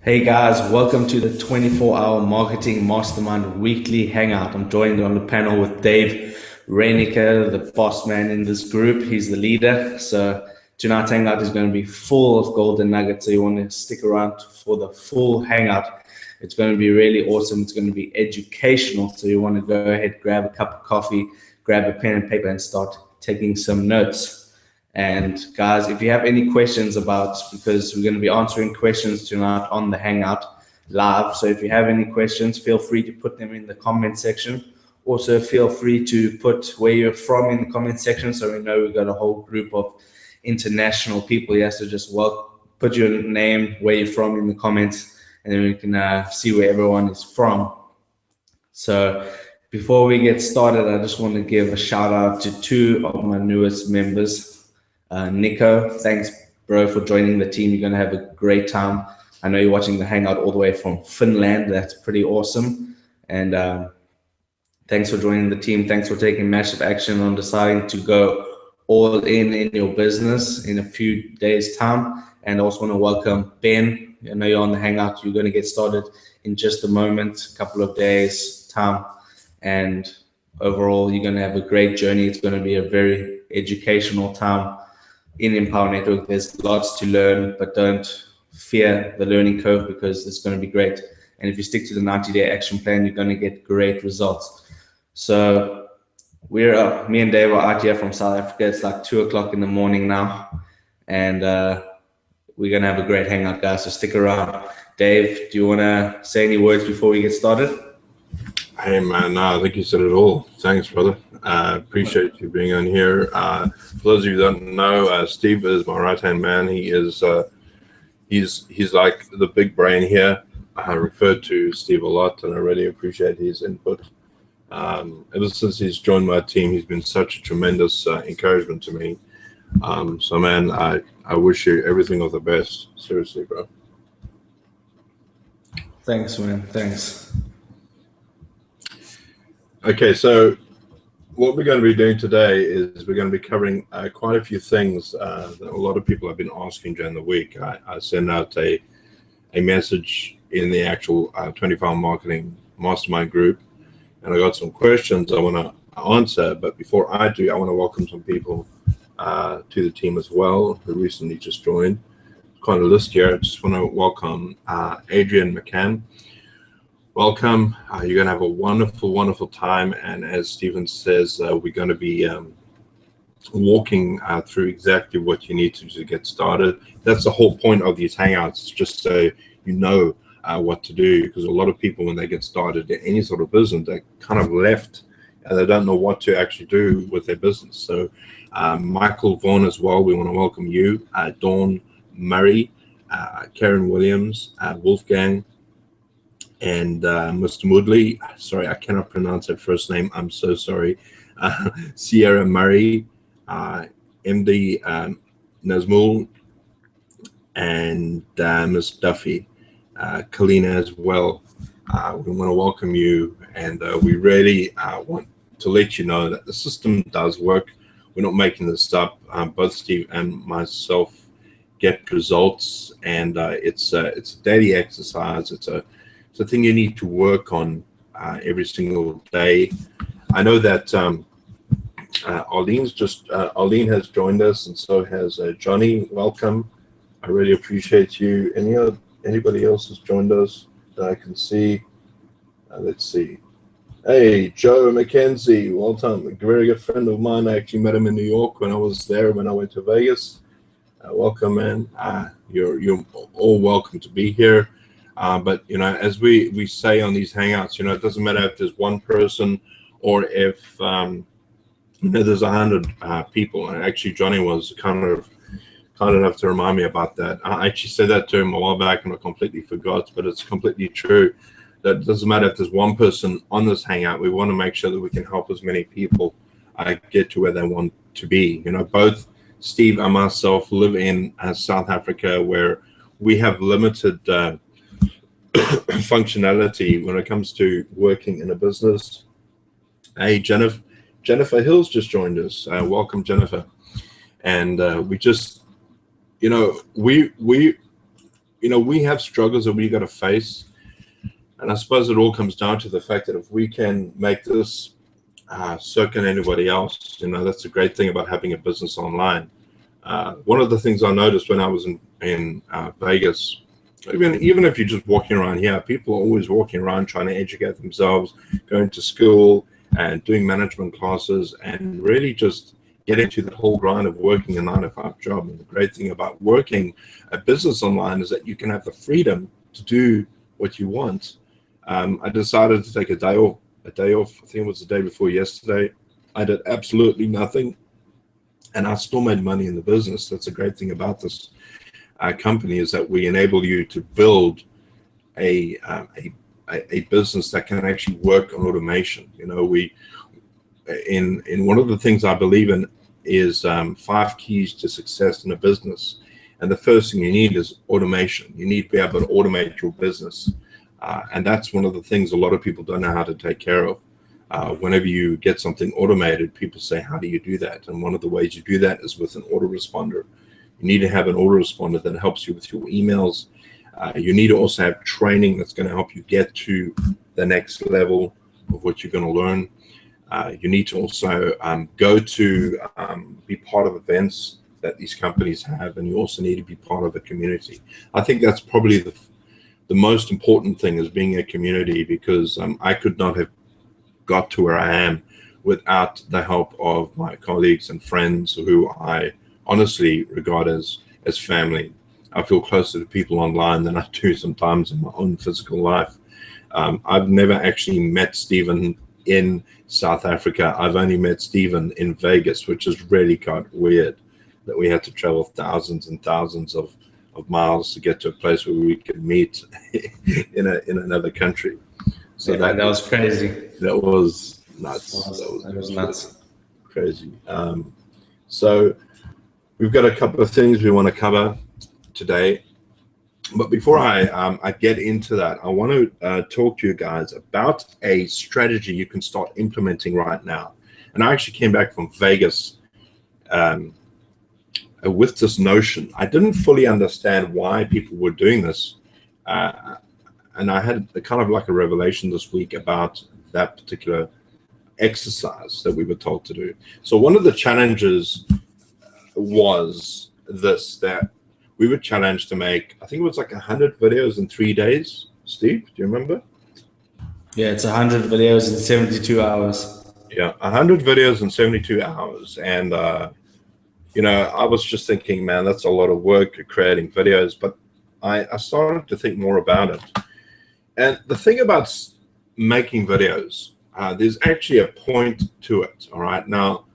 Hey guys, welcome to the 24-hour marketing mastermind weekly hangout. I'm joined on the panel with Dave Reinicke, the boss man in this group. He's the leader. So tonight's hangout is going to be full of golden nuggets. So you want to stick around for the full hangout. It's going to be really awesome. It's going to be educational. So you want to go ahead, grab a cup of coffee, grab a pen and paper, and start taking some notes. And guys, if you have any questions because we're going to be answering questions tonight on the Hangout live. So if you have any questions, feel free to put them in the comment section. Also, feel free to put where you're from in the comment section so we know we've got a whole group of international people here. So just put your name, where you're from in the comments, and then we can see where everyone is from. So before we get started, I just want to give a shout out to two of my newest members. Nico, thanks, bro, for joining the team. You're going to have a great time. I know you're watching the Hangout all the way from Finland. That's pretty awesome. And thanks for joining the team. Thanks for taking massive action on deciding to go all in your business in a few days' time. And I also want to welcome Ben. I know you're on the Hangout. You're going to get started in just a moment, a couple of days' time. And overall, you're going to have a great journey. It's going to be a very educational time in Empower Network. There's lots to learn, but don't fear the learning curve because it's going to be great. And if you stick to the 90-day action plan, you're going to get great results. So me and Dave are out here from South Africa. It's like 2 o'clock in the morning now. And we're going to have a great hangout, guys. So stick around. Dave, do you want to say any words before we get started? Hey man, I think you said it all. Thanks, brother. Appreciate you being on here. For those of you who don't know, Steve is my right-hand man. He is he's like the big brain here. I refer to Steve a lot, and I really appreciate his input. Ever since he's joined my team, he's been such a tremendous encouragement to me. So man, I wish you everything of the best. Seriously, bro. Thanks, man. Thanks. Okay, so what we're going to be doing today is we're going to be covering quite a few things that a lot of people have been asking during the week. I sent out a message in the actual 24-hour marketing mastermind group, and I got some questions I want to answer. But before I do, I want to welcome some people to the team as well who recently just joined. Quite a list here. I just want to welcome Adrian McCann. Welcome. You're going to have a wonderful, wonderful time. And as Stephen says, we're going to be walking through exactly what you need to get started. That's the whole point of these hangouts, just so you know what to do. Because a lot of people, when they get started in any sort of business, they're kind of left and they don't know what to actually do with their business. So Michael Vaughan as well, we want to welcome you. Dawn Murray, Karen Williams, Wolfgang, and Mr. Moodley. Sorry, I cannot pronounce that first name. I'm so sorry. Sierra Murray, MD Nazmul, and Ms. Duffy, Kalina as well. We want to welcome you, and we really want to let you know that the system does work. We're not making this up. Both Steve and myself get results, and it's a daily exercise. It's a thing you need to work on every single day. I know that Arlene has joined us, and so has Johnny. Welcome. I really appreciate you. Anybody else has joined us that I can see? Let's see. Hey, Joe McKenzie, welcome. A very good friend of mine. I actually met him in New York when I was there, when I went to Vegas. Welcome, man. You're all welcome to be here. But, as we say on these hangouts, it doesn't matter if there's one person or if, there's 100 people. And actually, Johnny was kind enough to remind me about that. I actually said that to him a while back and I completely forgot, but it's completely true. That it doesn't matter if there's one person on this hangout. We want to make sure that we can help as many people get to where they want to be. Both Steve and myself live in South Africa, where we have limited functionality when it comes to working in a business. Hey, Jennifer Hills just joined us. Welcome, Jennifer. And we just, we we have struggles that we got to face. And I suppose it all comes down to the fact that if we can make this so can anybody else. That's the great thing about having a business online. One of the things I noticed when I was in Vegas, even if you're just walking around here, people are always walking around trying to educate themselves, going to school and doing management classes, and really just get into the whole grind of working a 9-to-5 job. And the great thing about working a business online is that you can have the freedom to do what you want. I decided to take a day off. I think it was the day before yesterday. I did absolutely nothing, and I still made money in the business. That's a great thing about this company, is that we enable you to build a business that can actually work on automation. We in one of the things I believe in is 5 keys to success in a business, and the first thing you need is automation. You need to be able to automate your business. And that's one of the things a lot of people don't know how to take care of. Whenever you get something automated, people say, how do you do that? And one of the ways you do that is with an autoresponder. You need to have an autoresponder that helps you with your emails. You need to also have training that's going to help you get to the next level of what you're going to learn. You need to also go to be part of events that these companies have, and you also need to be part of a community. I think that's probably the most important thing, is being a community, because I could not have got to where I am without the help of my colleagues and friends who I honestly regard as family. I feel closer to people online than I do sometimes in my own physical life. I've never actually met Stephen in South Africa. I've only met Stephen in Vegas, which is really kind of weird that we had to travel thousands and thousands of miles to get to a place where we could meet in another country. So that was crazy. That was nuts. That was nuts. Crazy. So we've got a couple of things we want to cover today. But before I get into that, I want to talk to you guys about a strategy you can start implementing right now. And I actually came back from Vegas with this notion. I didn't fully understand why people were doing this. And I had kind of like a revelation this week about that particular exercise that we were told to do. So one of the challenges was this, that we were challenged to make, I think it was like 100 videos in 3 days. Steve, do you remember? Yeah, it's 100 videos in 72 hours. Yeah, 100 videos in 72 hours. And, I was just thinking, man, that's a lot of work creating videos. But I started to think more about it. And the thing about making videos, there's actually a point to it. All right. Now,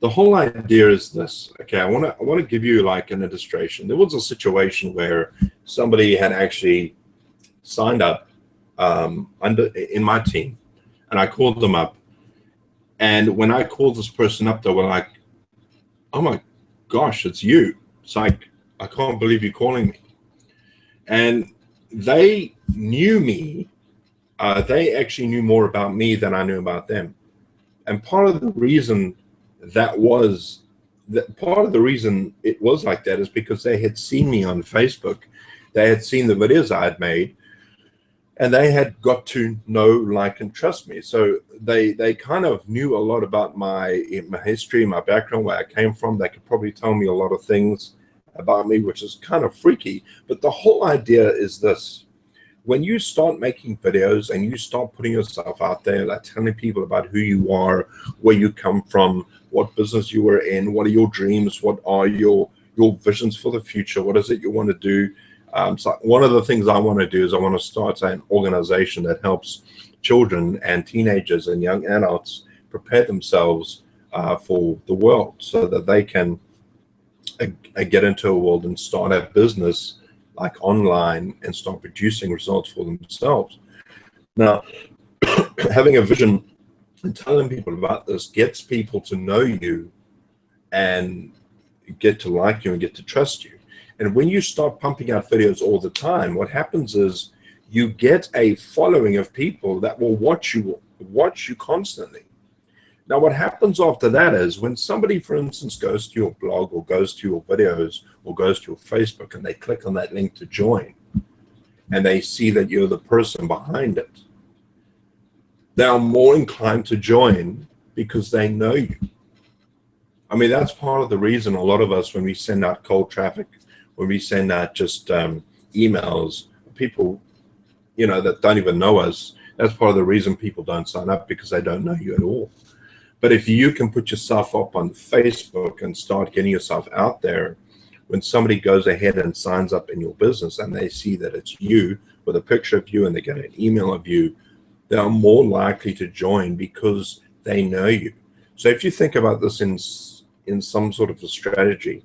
the whole idea is this. Okay, I want to give you like an illustration. There was a situation where somebody had actually signed up in my team, and I called them up. And when I called this person up, they were like, "Oh my gosh, it's you!" It's like, I can't believe you're calling me. And they knew me. They actually knew more about me than I knew about them. And part of the reason it was like that is because they had seen me on Facebook. They had seen the videos I had made, and they had got to know, like, and trust me. So they kind of knew a lot about my history, my background, where I came from. They could probably tell me a lot of things about me, which is kind of freaky. But the whole idea is this. When you start making videos and you start putting yourself out there, like telling people about who you are, where you come from, what business you were in, what are your dreams, what are your visions for the future, what is it you want to do. So one of the things I want to do is I want to start an organization that helps children and teenagers and young adults prepare themselves for the world, so that they can get into a world and start a business like online and start producing results for themselves. Now, having a vision and telling people about this gets people to know you and get to like you and get to trust you. And when you start pumping out videos all the time, what happens is you get a following of people that will watch you constantly. Now, what happens after that is when somebody, for instance, goes to your blog or goes to your videos or goes to your Facebook and they click on that link to join, and they see that you're the person behind it, they are more inclined to join because they know you. I mean, that's part of the reason a lot of us, when we send out cold traffic, when we send out just emails, people, you know, that don't even know us, that's part of the reason people don't sign up, because they don't know you at all. But if you can put yourself up on Facebook and start getting yourself out there, when somebody goes ahead and signs up in your business and they see that it's you with a picture of you and they get an email of you, they are more likely to join because they know you. So if you think about this in some sort of a strategy,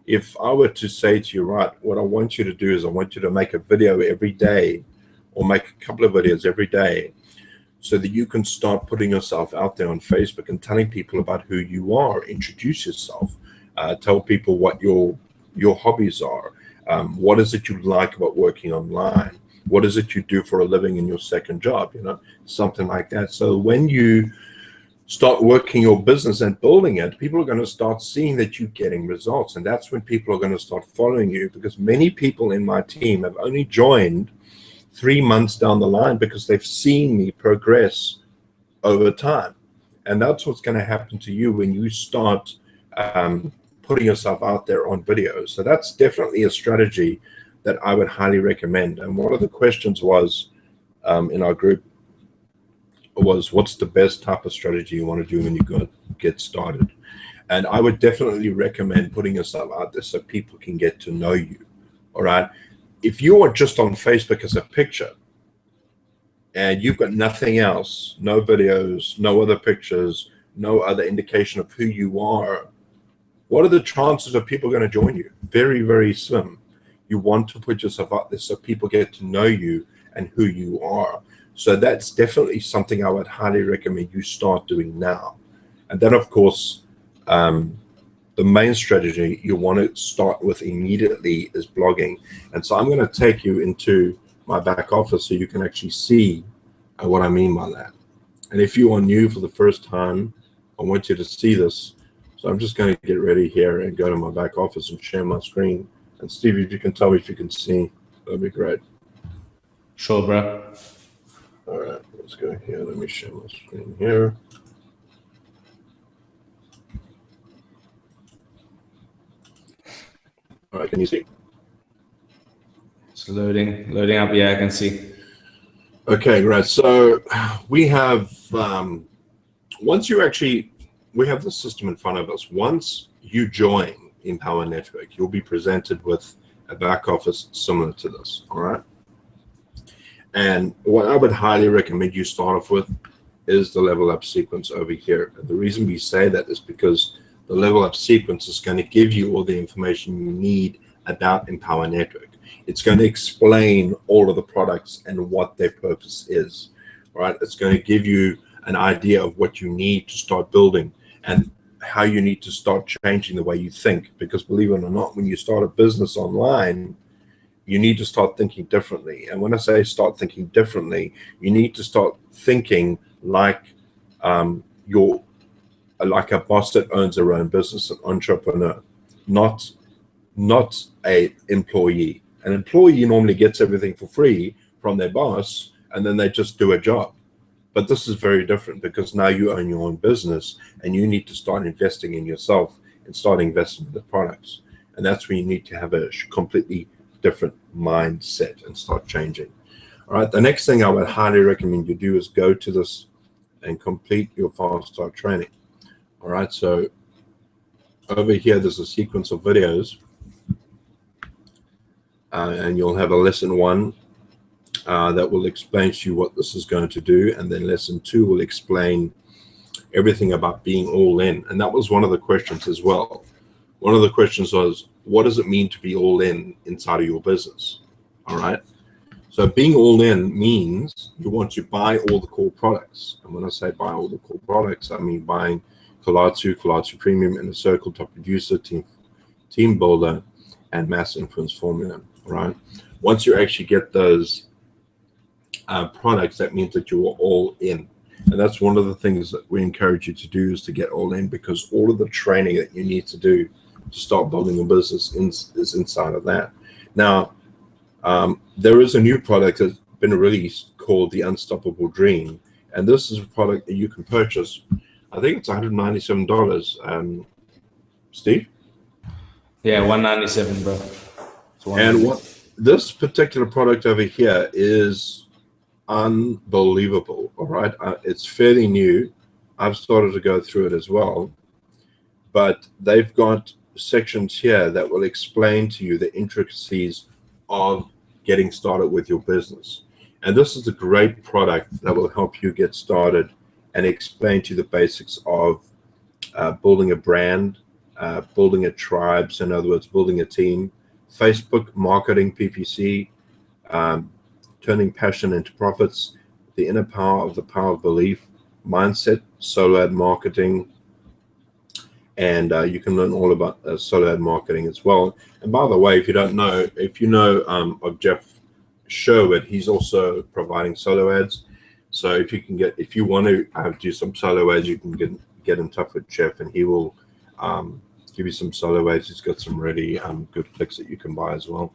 if I were to say to you, right, what I want you to do is I want you to make a video every day, or make a couple of videos every day, so that you can start putting yourself out there on Facebook and telling people about who you are. Introduce yourself, tell people what your hobbies are, what is it you like about working online, what is it you do for a living in your second job, you know, something like that. So when you start working your business and building it, people are going to start seeing that you're getting results, and that's when people are going to start following you. Because many people in my team have only joined 3 months down the line because they've seen me progress over time. And that's what's going to happen to you when you start putting yourself out there on videos. So that's definitely a strategy that I would highly recommend. And one of the questions was in our group was, what's the best type of strategy you want to do when you go get started? And I would definitely recommend putting yourself out there so people can get to know you. All right. If you are just on Facebook as a picture and you've got nothing else, no videos, no other pictures, no other indication of who you are, what are the chances of people going to join you? Very, very slim. You want to put yourself out there so people get to know you and who you are. So that's definitely something I would highly recommend you start doing now. And then, of course, the main strategy you want to start with immediately is blogging. And so I'm going to take you into my back office so you can actually see what I mean by that. And if you are new for the first time, I want you to see this. So I'm just going to get ready here and go to my back office and share my screen. And Steve, if you can tell me if you can see, that'd be great. Sure, bro. All right, let's go here. Let me share my screen here. All right, can you see? It's loading up. Yeah, I can see. Okay, great. So we have, once you actually, we have the system in front of us. Once you join Empower Network, you'll be presented with a back office similar to this, all right? And what I would highly recommend you start off with is the level up sequence over here. And the reason we say that is because the level up sequence is going to give you all the information you need about Empower Network. It's going to explain all of the products and what their purpose is, right? It's going to give you an idea of what you need to start building and how you need to start changing the way you think. Because believe it or not, when you start a business online, you need to start thinking differently. And when I say start thinking differently, you need to start thinking like like a boss that owns their own business, an entrepreneur, not a employee. An employee normally gets everything for free from their boss, and then they just do a job. But this is very different because now you own your own business and you need to start investing in yourself and start investing in the products. And that's when you need to have a completely different mindset and start changing. All right, the next thing I would highly recommend you do is go to this and complete your fast start training. All right, so over here there's a sequence of videos, and you'll have a lesson 1 that will explain to you what this is going to do, and then lesson 2 will explain everything about being all in. And that was one of the questions as well. One of the questions was, what does it mean to be all in inside of your business? All right. So being all in means you want to buy all the core products. And when I say buy all the core products, I mean buying Kolatsu Premium, Inner Circle, Top Producer, Team Builder, and Mass Influence Formula. All right. Once you actually get those products, that means that you are all in. And that's one of the things that we encourage you to do, is to get all in, because all of the training that you need to do to start building a business is inside of that. Now, There is a new product that's been released called the Unstoppable Dream, and this is a product that you can purchase. I think it's $197. Steve? Yeah, 197, bro. And what this particular product over here is unbelievable. All right, it's fairly new. I've started to go through it as well, but they've got sections here that will explain to you the intricacies of getting started with your business. And this is a great product that will help you get started and explain to you the basics of building a brand, building a tribe, so in other words, building a team, Facebook marketing, PPC, turning passion into profits, the inner power of the power of belief, mindset, solo ad marketing, and you can learn all about solo ad marketing as well. And by the way, if you don't know, if you know of Jeff Sherwood, he's also providing solo ads. So if you can get, if you want to do some solo ads, you can get in touch with Jeff, and he will give you some solo ads. He's got some really good clicks that you can buy as well.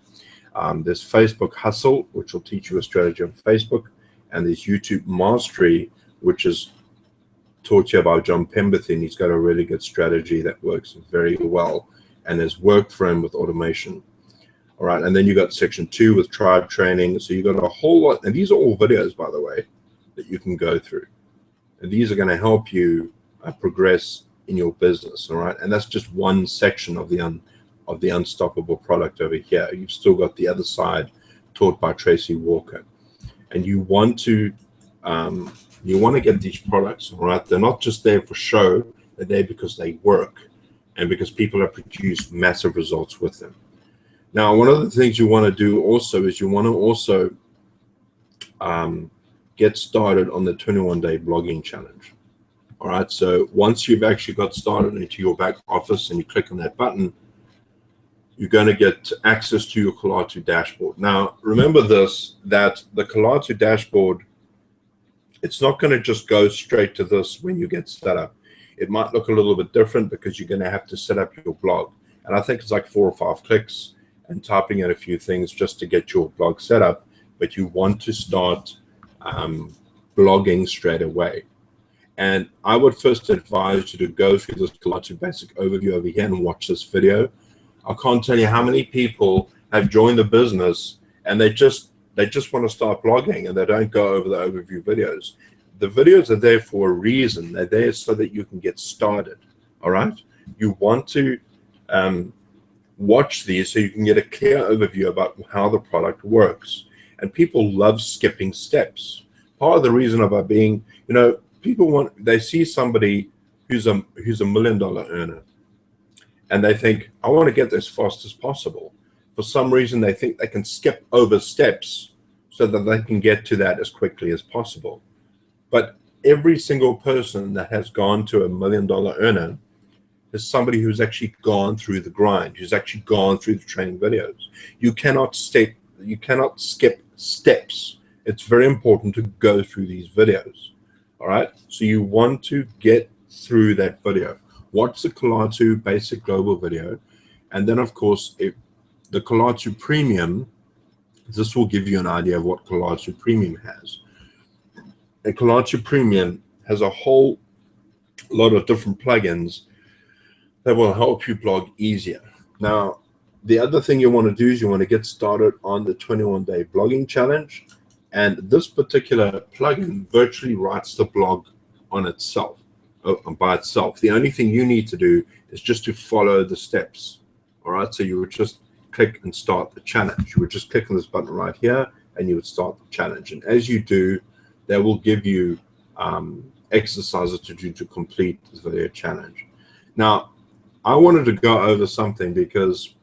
There's Facebook Hustle, which will teach you a strategy on Facebook, and there's YouTube Mastery, which is taught you about John Pemberton. He's got a really good strategy that works very well and has worked for him with automation. All right, and then you got section 2 with tribe training. So you got a whole lot, and these are all videos, by the way, that you can go through, and these are going to help you progress in your business. All right, and that's just one section of the Unstoppable product over here. You've still got the other side taught by Tracy Walker, and you want to get these products. All right, they're not just there for show; they're there because they work, and because people have produced massive results with them. Now, one of the things you want to do also is you want to also get started on the 21-day blogging challenge. All right, so once you've actually got started into your back office and you click on that button, you're going to get access to your Colatu dashboard. Now, remember this, that the Colatu dashboard, it's not going to just go straight to this when you get set up. It might look a little bit different because you're going to have to set up your blog. And I think it's like 4 or 5 clicks and typing in a few things just to get your blog set up. But you want to start blogging straight away. And I would first advise you to go through this Colatu basic overview over here and watch this video. I can't tell you how many people have joined the business and they just want to start blogging and they don't go over the overview videos. The videos are there for a reason. They're there so that you can get started. All right. You want to watch these so you can get a clear overview about how the product works. And people love skipping steps. Part of the reason about being, people they see somebody who's a $1 million earner, and they think, I want to get there as fast as possible. For some reason, they think they can skip over steps so that they can get to that as quickly as possible. But every single person that has gone to a $1 million earner is somebody who's actually gone through the grind, who's actually gone through the training videos. You cannot skip steps. It's very important to go through these videos. All right. So you want to get through that video. Watch the Colatu basic global video. And then, of course, if the Colatu Premium, this will give you an idea of what Colatu Premium has. And Colatu Premium has a whole lot of different plugins that will help you blog easier. Now, the other thing you want to do is you want to get started on the 21-day blogging challenge. And this particular plugin virtually writes the blog on itself, by itself. The only thing you need to do is just to follow the steps. All right, so you would just click and start the challenge. You would just click on this button right here and you would start the challenge. And as you do, they will give you exercises to do to complete this video challenge. Now, I wanted to go over something because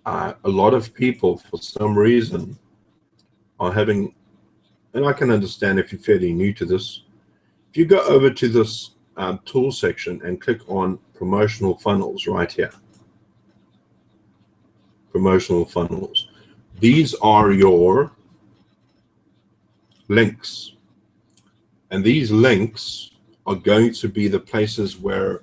a lot of people, for some reason, are having, and I can understand if you're fairly new to this, if you go over to this tool section and click on promotional funnels right here, promotional funnels, these are your links. And these links are going to be the places where,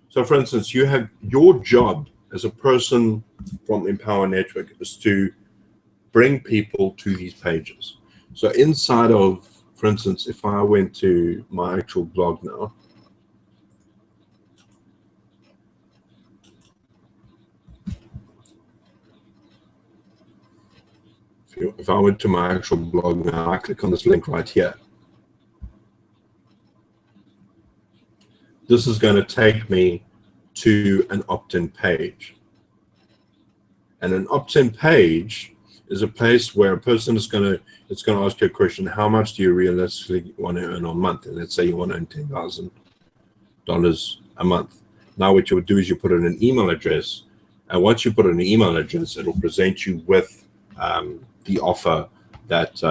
so for instance, you have your job as a person from Empower Network is to bring people to these pages. So inside of, for instance, if I went to my actual blog now, if I went to my actual blog now, I click on this link right here. This is going to take me to an opt-in page. And an opt-in page is a place where a person is going to ask you a question: how much do you realistically want to earn a month? And let's say you want to earn $10,000 a month. Now what you would do is you put in an email address, and once you put in an email address, it will present you with the offer that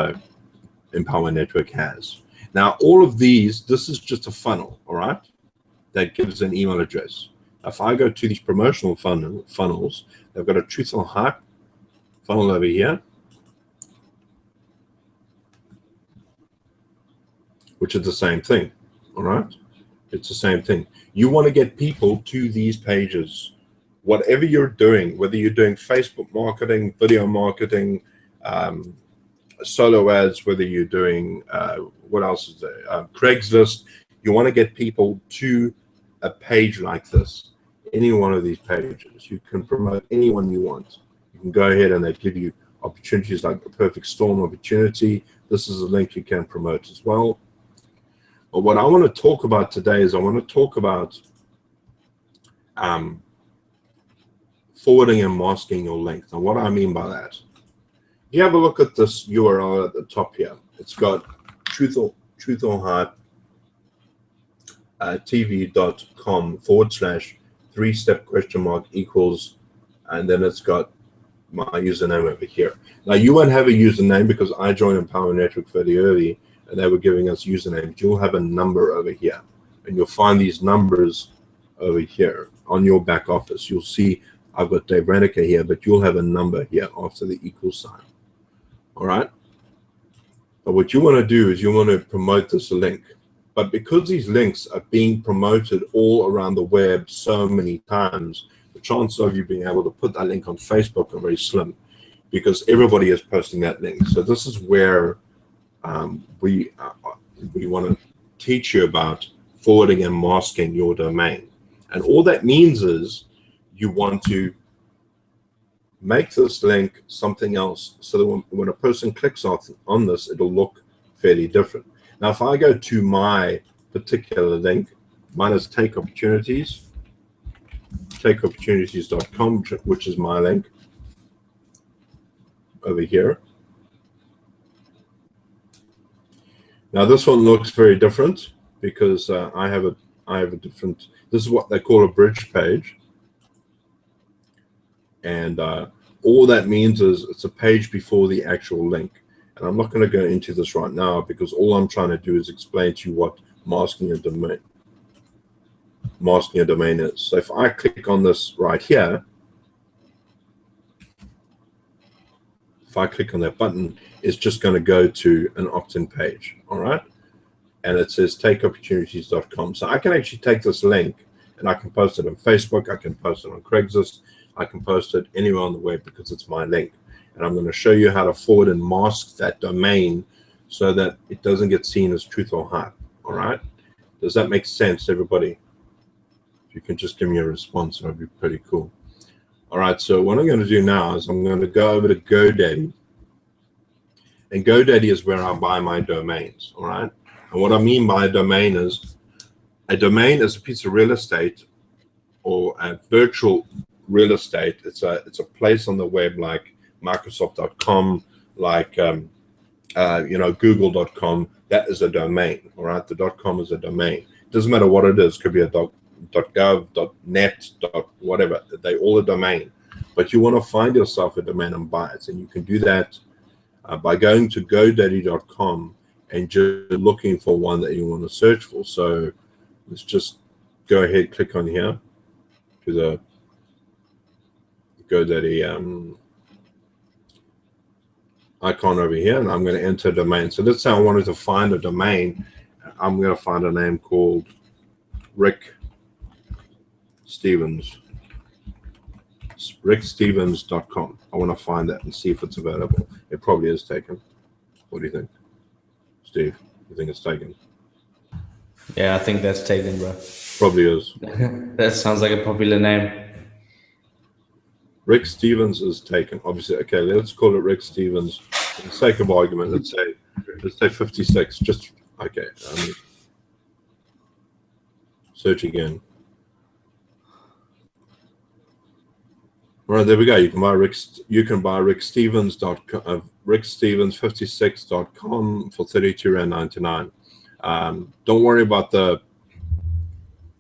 Empower Network has. Now all of these, this is just a funnel, all right, that gives an email address. If I go to these promotional funnels, they've got a Truth or Hype funnel over here, which is the same thing, all right? It's the same thing. You want to get people to these pages. Whatever you're doing, whether you're doing Facebook marketing, video marketing, solo ads, whether you're doing, what else is there? Craigslist, you want to get people to a page like this. Any one of these pages, you can promote anyone you want. You can go ahead and they give you opportunities like the Perfect Storm opportunity. This is a link you can promote as well. But what I want to talk about today is I want to talk about forwarding and masking your links. And what I mean by that, if you have a look at this URL at the top here, it's got Truth or Hype tv.com/3-step ? Equals, and then it's got my username over here. Now you won't have a username because I joined Empower Network fairly early and they were giving us usernames. You'll have a number over here, and you'll find these numbers over here on your back office. You'll see I've got Dave Reniker here, but you'll have a number here after the equal sign. All right. But what you want to do is you want to promote this link. But because these links are being promoted all around the web so many times, the chances of you being able to put that link on Facebook are very slim because everybody is posting that link. So this is where we want to teach you about forwarding and masking your domain. And all that means is you want to make this link something else so that when a person clicks on this, it'll look fairly different. Now, if I go to my particular link, mine is Take Opportunities, takeopportunities.com, which is my link over here. Now, this one looks very different because I have a different. This is what they call a bridge page, and all that means is it's a page before the actual link. And I'm not going to go into this right now because all I'm trying to do is explain to you what masking a domain is. So if I click on this right here, if I click on that button, it's just going to go to an opt-in page, all right? And it says takeopportunities.com. So I can actually take this link and I can post it on Facebook, I can post it on Craigslist, I can post it anywhere on the web because it's my link. And I'm going to show you how to forward and mask that domain so that it doesn't get seen as Truth or Hype. All right? Does that make sense, everybody? If you can just give me a response, that would be pretty cool. All right, so what I'm going to do now is I'm going to go over to GoDaddy. And GoDaddy is where I buy my domains. All right? And what I mean by a domain is a piece of real estate or a virtual real estate. It's a place on the web like Microsoft.com, like Google.com. That is a domain. All right, the .com is a domain. It doesn't matter what it is. It could be a .gov, .net, whatever. They all a domain. But you want to find yourself a domain and buy it, and you can do that by going to GoDaddy.com and just looking for one that you want to search for. So let's just go ahead, click on here to the GoDaddy icon over here, and I'm going to enter a domain. So let's say I wanted to find a domain. I'm going to find a name called Rick Stevens rickstevens.com. I want to find that and see if it's available. It probably is taken. What do you think, Steve? You think it's taken? Yeah, I think that's taken, bro. Probably is. That sounds like a popular name. Rick Stevens is taken. Obviously, okay, let's call it Rick Stevens. For the sake of argument, let's say 56. Just okay. Search again. All right, there we go. You can buy rickstevens.com, rickstevens56.com for $32.99. Don't worry about the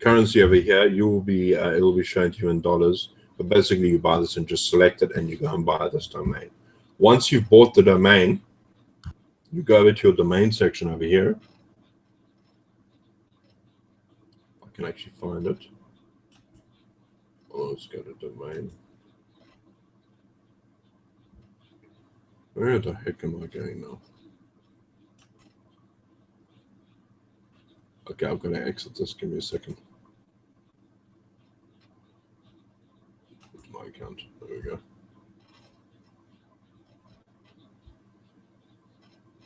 currency over here. You will be it'll be shown to you in dollars. But basically, you buy this and just select it, and you go and buy this domain. Once you've bought the domain, you go over to your domain section over here. I can actually find it. Oh, let's go to domain. Where the heck am I going now? Okay, I'm going to exit this. Give me a second. My account. There we go.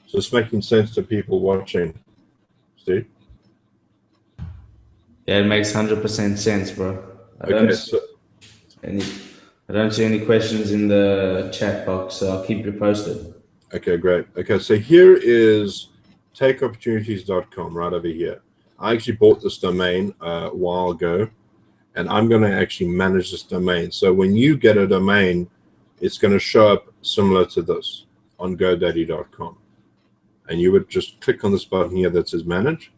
So it's making sense to people watching. Steve? Yeah, it makes 100% sense, bro. I don't see any questions in the chat box, so I'll keep you posted. Okay, great. Okay, so here is takeopportunities.com right over here. I actually bought this domain a while ago, and I'm going to actually manage this domain. So when you get a domain, it's going to show up similar to this on GoDaddy.com. And you would just click on this button here that says manage.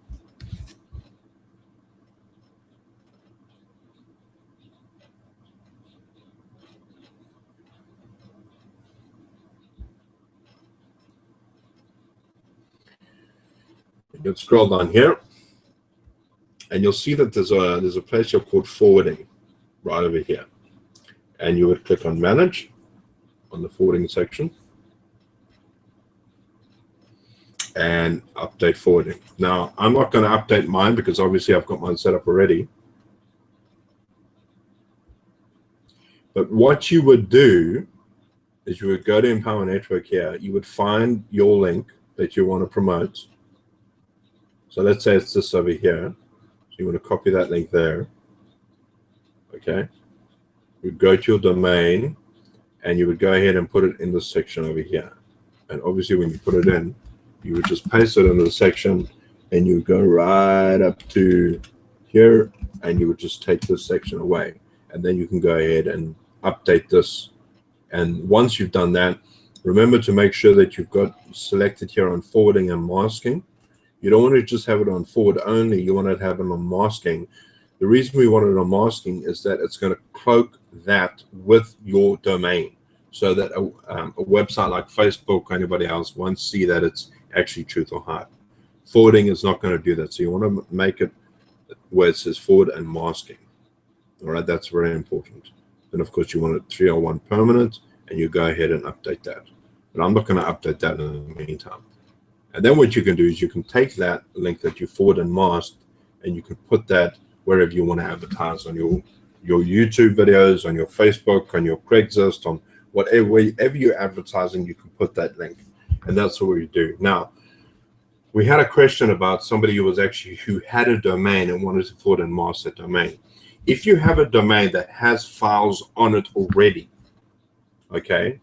You can scroll down here, and you'll see that there's a place here called forwarding right over here. And you would click on manage on the forwarding section and update forwarding. Now, I'm not going to update mine because obviously I've got mine set up already. But what you would do is you would go to Empower Network here. You would find your link that you want to promote. So let's say it's this over here. So you want to copy that link there. Okay. You go to your domain and you would go ahead and put it in this section over here. And obviously when you put it in, you would just paste it into the section and you would go right up to here and you would just take this section away. And then you can go ahead and update this. And once you've done that, remember to make sure that you've got selected here on forwarding and masking. You don't want to just have it on forward only. You want to have it on masking. The reason we want it on masking is that it's going to cloak that with your domain so that a website like Facebook or anybody else won't see that it's actually truth or hype. Forwarding is not going to do that. So you want to make it where it says forward and masking. All right, that's very important. And of course, you want it 301 permanent, and you go ahead and update that. But I'm not going to update that in the meantime. And then what you can do is you can take that link that you forward and masked, and you can put that wherever you want to advertise on your YouTube videos, on your Facebook, on your Craigslist, on whatever you're advertising, you can put that link. And that's what we do. Now, we had a question about somebody who had a domain and wanted to forward and mask that domain. If you have a domain that has files on it already, okay,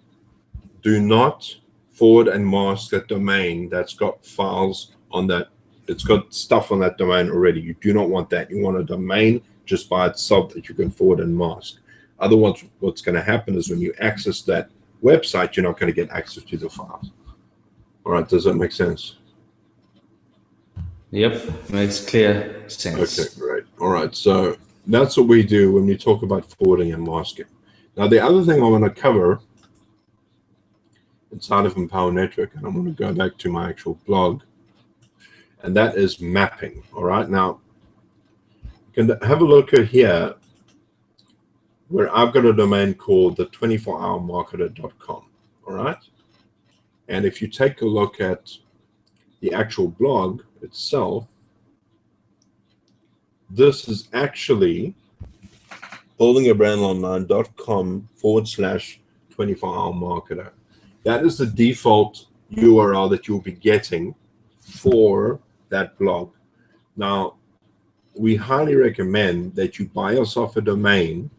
do not forward and mask that domain that's got files on that. It's got stuff on that domain already. You do not want that. You want a domain just by itself that you can forward and mask. Otherwise, what's going to happen is when you access that website, you're not going to get access to the files. All right, does that make sense? Yep, makes clear sense. Okay, great. All right, so that's what we do when we talk about forwarding and masking. Now, the other thing I want to cover inside of Empower Network, and I'm going to go back to my actual blog, and that is mapping. All right, now you can have a look at here where I've got a domain called the 24hourmarketer.com. All right, and if you take a look at the actual blog itself, this is actually buildingabrandonline.com/24-hour marketer. That is the default URL that you'll be getting for that blog. Now, we highly recommend that you buy yourself a domain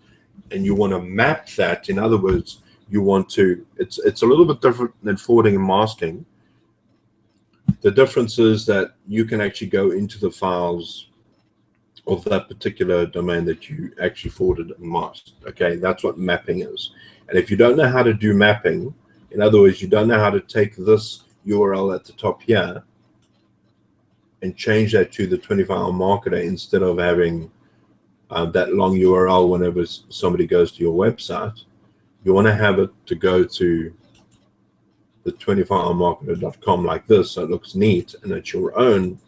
and you want to map that. In other words, you want to, it's a little bit different than forwarding and masking. The difference is that you can actually go into the files of that particular domain that you actually forwarded and masked. Okay, that's what mapping is. And if you don't know how to do mapping, in other words, you don't know how to take this URL at the top here and change that to the 24-hour marketer instead of having that long URL whenever somebody goes to your website, you want to have it to go to the 24hourmarketer.com like this, so it looks neat and it's your own.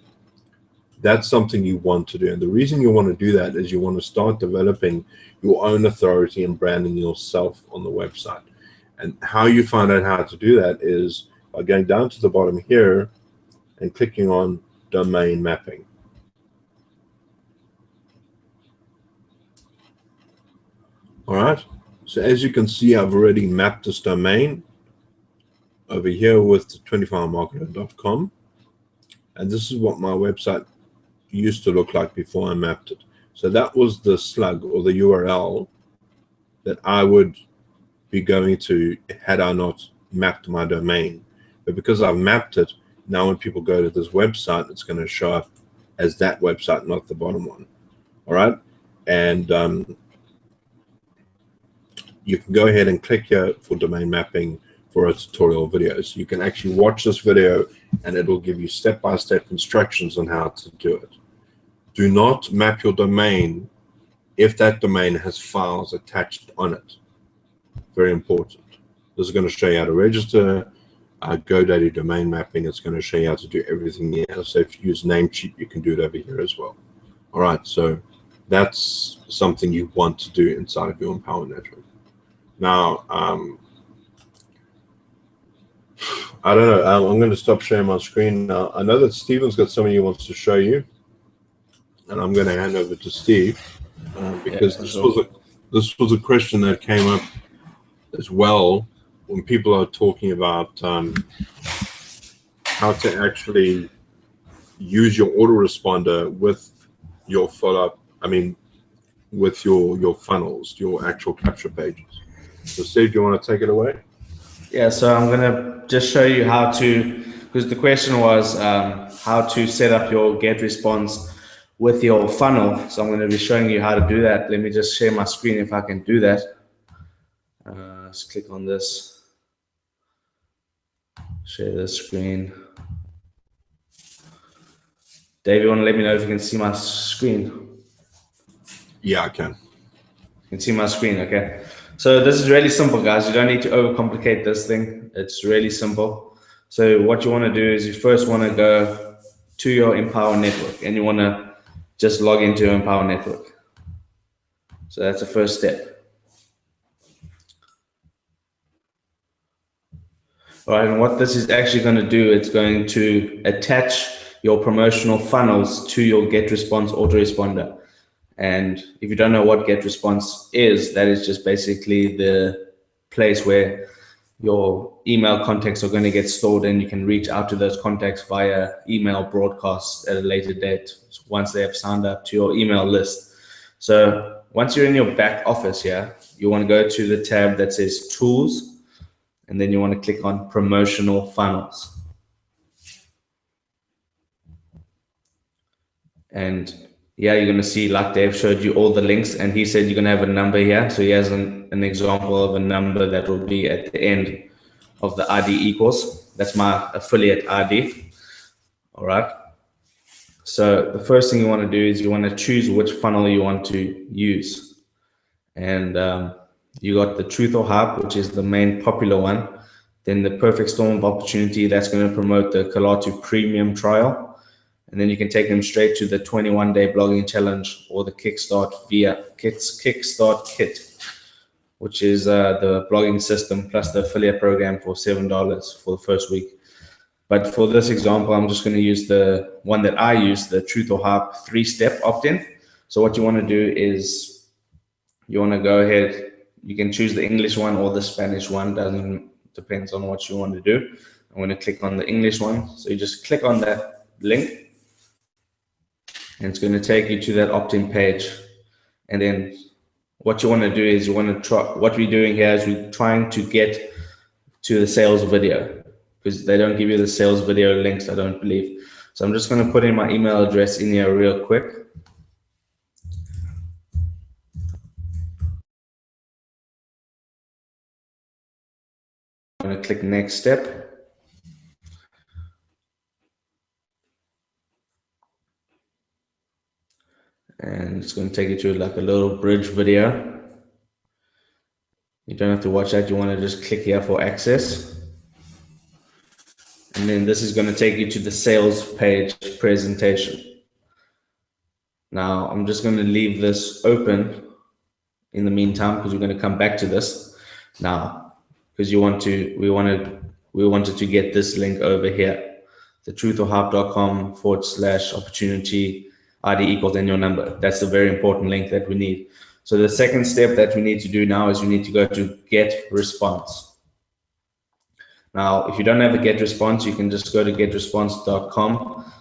That's something you want to do. And the reason you want to do that is you want to start developing your own authority and branding yourself on the website. And how you find out how to do that is by going down to the bottom here and clicking on domain mapping. All right, so as you can see, I've already mapped this domain over here with the 24hourmarketer.com. And this is what my website used to look like before I mapped it. So that was the slug or the URL that I would be going to had I not mapped my domain. But because I've mapped it, now when people go to this website, it's going to show up as that website, not the bottom one. All right, and you can go ahead and click here for domain mapping for a tutorial video. So you can actually watch this video and it will give you step-by-step instructions on how to do it. Do not map your domain if that domain has files attached on it. Very important. This is going to show you how to register. GoDaddy domain mapping, it's going to show you how to do everything here. So if you use Namecheap, you can do it over here as well. All right, so that's something you want to do inside of your Empower Network. Now, I don't know. I'm going to stop sharing my screen now. I know that Stephen's got something he wants to show you, and I'm going to hand over to Steve because this was a question that came up as well when people are talking about how to actually use your autoresponder with your follow-up. I mean, with your funnels, your actual capture pages. So, Steve, do you want to take it away? Yeah, so I'm going to just show you how to, because the question was how to set up your get response with your funnel. So I'm going to be showing you how to do that. Let me just share my screen if I can do that. Let's click on this. Share the screen. Dave, you want to let me know if you can see my screen? Yeah, I can. You can see my screen, okay. So this is really simple, guys. You don't need to overcomplicate this thing. It's really simple. So what you want to do is you first want to go to your Empower Network and you want to just log into your Empower Network. So that's the first step. All right, and what this is actually going to do, it's going to attach your promotional funnels to your GetResponse autoresponder. And if you don't know what GetResponse is, that is just basically the place where your email contacts are going to get stored and you can reach out to those contacts via email broadcasts at a later date once they have signed up to your email list. So once you're in your back office here, you want to go to the tab that says Tools, and then you want to click on Promotional Funnels. And yeah, you're going to see, like Dave showed you, all the links, and he said you're going to have a number here. So he has an example of a number that will be at the end of the ID equals. That's my affiliate ID. All right. So the first thing you want to do is you want to choose which funnel you want to use. And you got the Truth or Hype, which is the main popular one. Then the Perfect Storm of Opportunity, that's going to promote the Kalatu Premium trial. And then you can take them straight to the 21-day blogging challenge or the Kickstart Kit, which is the blogging system plus the affiliate program for $7 for the first week. But for this example, I'm just going to use the one that I use, the Truth or Hype 3-step opt-in. So what you want to do is you want to go ahead, you can choose the English one or the Spanish one, depends on what you want to do. I'm going to click on the English one. So you just click on that link and it's going to take you to that opt-in page. And then what you want to do is you want to try, what we're doing here is we're trying to get to the sales video, because they don't give you the sales video links, I don't believe. So I'm just going to put in my email address in here real quick. I'm going to click next step. And it's going to take you to like a little bridge video. You don't have to watch that. You want to just click here for access. And then this is going to take you to the sales page presentation. Now, I'm just going to leave this open in the meantime, because we're going to come back to this now, because we wanted to get this link over here, the truthorhype.com/opportunity ID equals then your number. That's the very important link that we need. So the second step that we need to do now is we need to go to get response. Now, if you don't have a get response, you can just go to getresponse.com.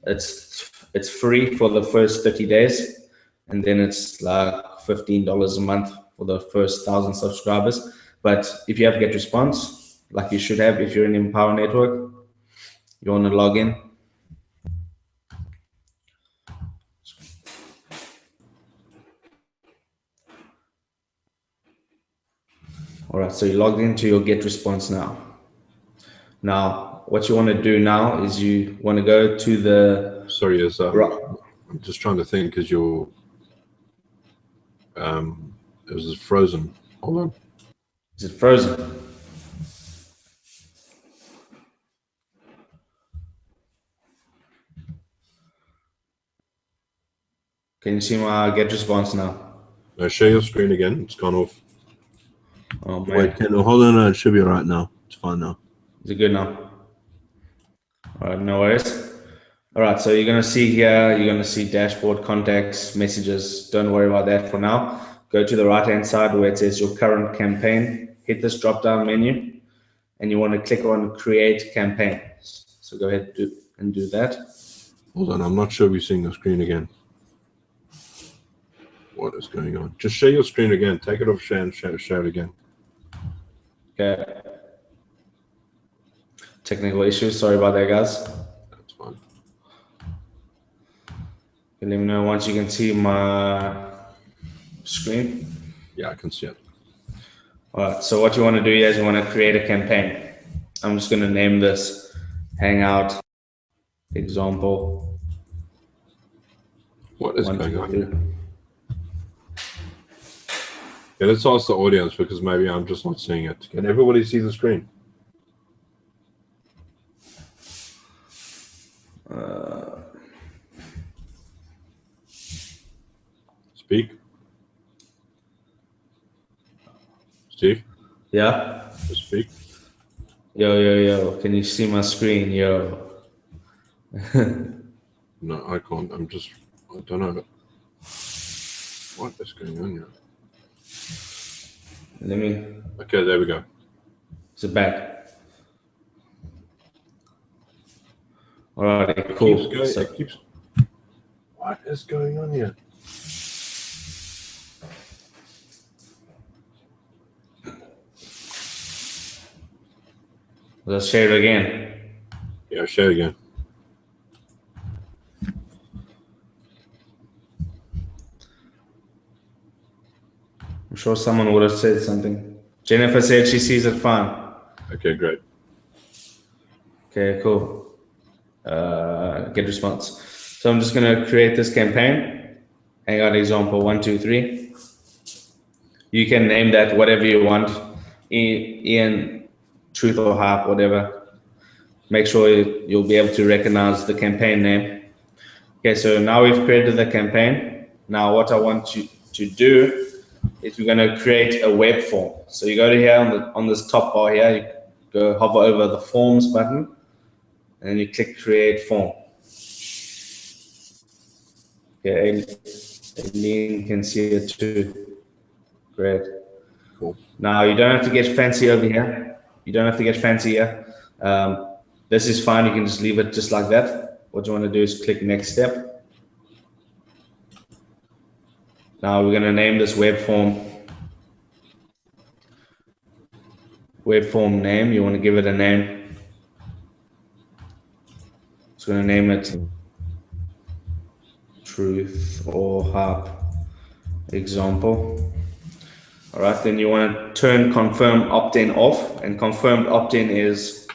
It's free for the first 30 days, and then it's like $15 a month for the first 1,000 subscribers. But if you have get response, like you should have, if you're in Empower Network, you want to log in. All right, so you logged into your get response now. Now, what you want to do now is you want to go to the... Sorry, I'm just trying to think, because you're... it was frozen. Hold on. Is it frozen? Can you see my get response now? Now share your screen again. It's gone off. Oh, man. Wait, hold on. It should be all right now. It's fine now. Is it good now? All right, no worries. All right, so you're going to see here, you're going to see dashboard, contacts, messages. Don't worry about that for now. Go to the right-hand side where it says your current campaign. Hit this drop-down menu, and you want to click on create campaign. So go ahead and do that. Hold on, I'm not sure we're seeing the screen again. What is going on? Just share your screen again. Take it off, share, and share it again. Okay. Technical issues. Sorry about that, guys. That's fine. Let me know once you can see my screen. Yeah, I can see it. All right. So what you want to do here is you want to create a campaign. I'm just going to name this Hangout Example. What is going on here? Yeah, let's ask the audience, because maybe I'm just not seeing it. Can everybody see the screen? Speak. Steve? Yeah? Just speak. Yo. Can you see my screen? Yo. No, I can't. I don't know. What is going on here? Let me... Okay, there we go. Is it back? All right, cool. What is going on here? Let's share it again. Yeah, share it again. I'm sure someone would have said something. Jennifer said she sees it fine. Okay, great. Okay, cool. Get response. So I'm just going to create this campaign. Hangout example 1, 2, 3. You can name that whatever you want. Ian, Truth or Hype, whatever. Make sure you'll be able to recognize the campaign name. Okay, so now we've created the campaign. Now what I want you to do is we're going to create a web form. So you go to here on this top bar here, you go hover over the forms button, and then you click create form. Okay, Aileen can see it too. Great. Cool. Now you don't have to get fancy over here. You don't have to get fancy here. This is fine. You can just leave it just like that. What you want to do is click next step. Now we're going to name this web form name. You want to give it a name. It's going to name it Truth or Hype Example. All right, then you want to turn confirm opt-in off, and confirmed opt-in is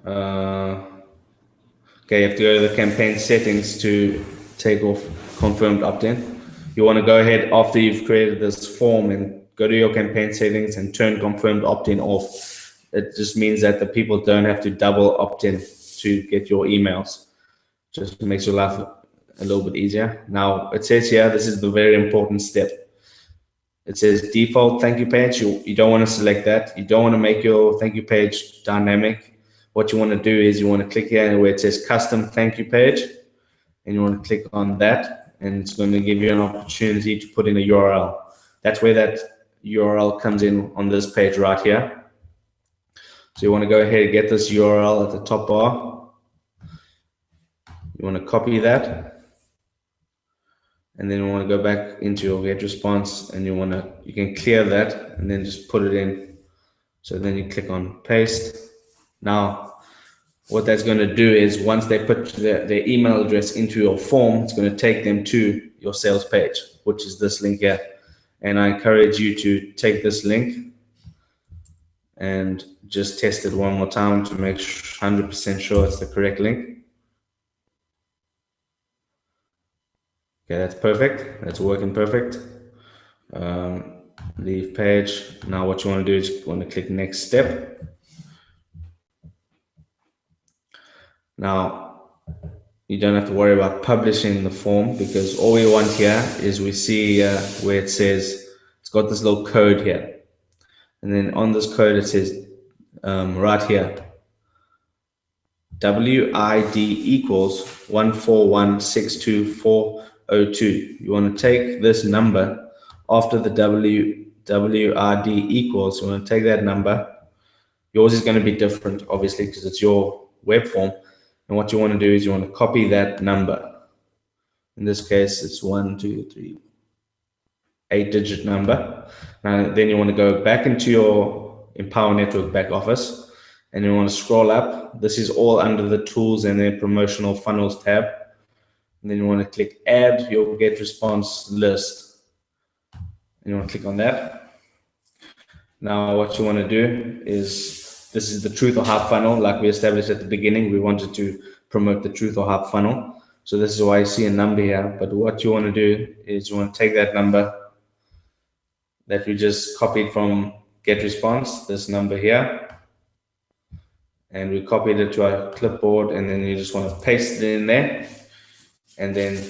okay, you have to go to the campaign settings to take off confirmed opt-in. You want to go ahead after you've created this form and go to your campaign settings and turn confirmed opt-in off. It just means that the people don't have to double opt-in to get your emails. Just makes your life a little bit easier. Now it says here, this is the very important step. It says default thank you page. You don't want to select that. You don't want to make your thank you page dynamic. What you want to do is you want to click here where it says custom thank you page, and you want to click on that, and it's going to give you an opportunity to put in a URL. That's where that URL comes in on this page right here. So you want to go ahead and get this URL at the top bar. You want to copy that. And then you want to go back into your GetResponse, and you can clear that and then just put it in. So then you click on paste. Now, what that's going to do is once they put their email address into your form, it's going to take them to your sales page, which is this link here. And I encourage you to take this link and just test it one more time to make 100% sure it's the correct link. Okay, that's perfect. That's working perfect. Leave page. Now what you want to do is you want to click next step. Now you don't have to worry about publishing the form, because all we want here is we see where it says it's got this little code here, and then on this code it says right here WID equals 1416240. You want to take this number after the WID equals. You want to take that number. Yours is going to be different, obviously, because it's your web form. And what you want to do is you want to copy that number. In this case, it's 1, 2, 3, 8-digit number. Now, then you want to go back into your Empower Network back office, and you want to scroll up. This is all under the tools and then promotional funnels tab. And then you want to click add your GetResponse list. And you want to click on that. Now what you want to do is, this is the Truth or Hype funnel. Like we established at the beginning, we wanted to promote the Truth or Hype funnel. So this is why you see a number here. But what you want to do is you want to take that number that we just copied from GetResponse, this number here, and we copied it to our clipboard, and then you just want to paste it in there. And then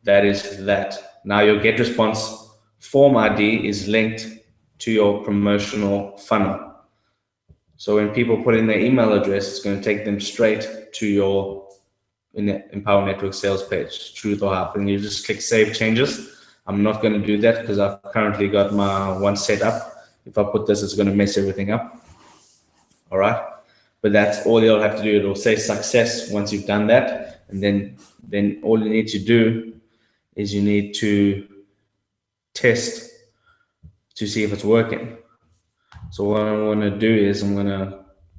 that is that. Now your GetResponse form ID is linked to your promotional funnel. So when people put in their email address, it's going to take them straight to your Empower Network sales page, Truth or Hype. And you just click Save Changes. I'm not going to do that because I've currently got my one set up. If I put this, it's going to mess everything up. All right. But that's all you'll have to do. It'll say success once you've done that. And then all you need to do is you need to test to see if it's working. So what I'm going to do is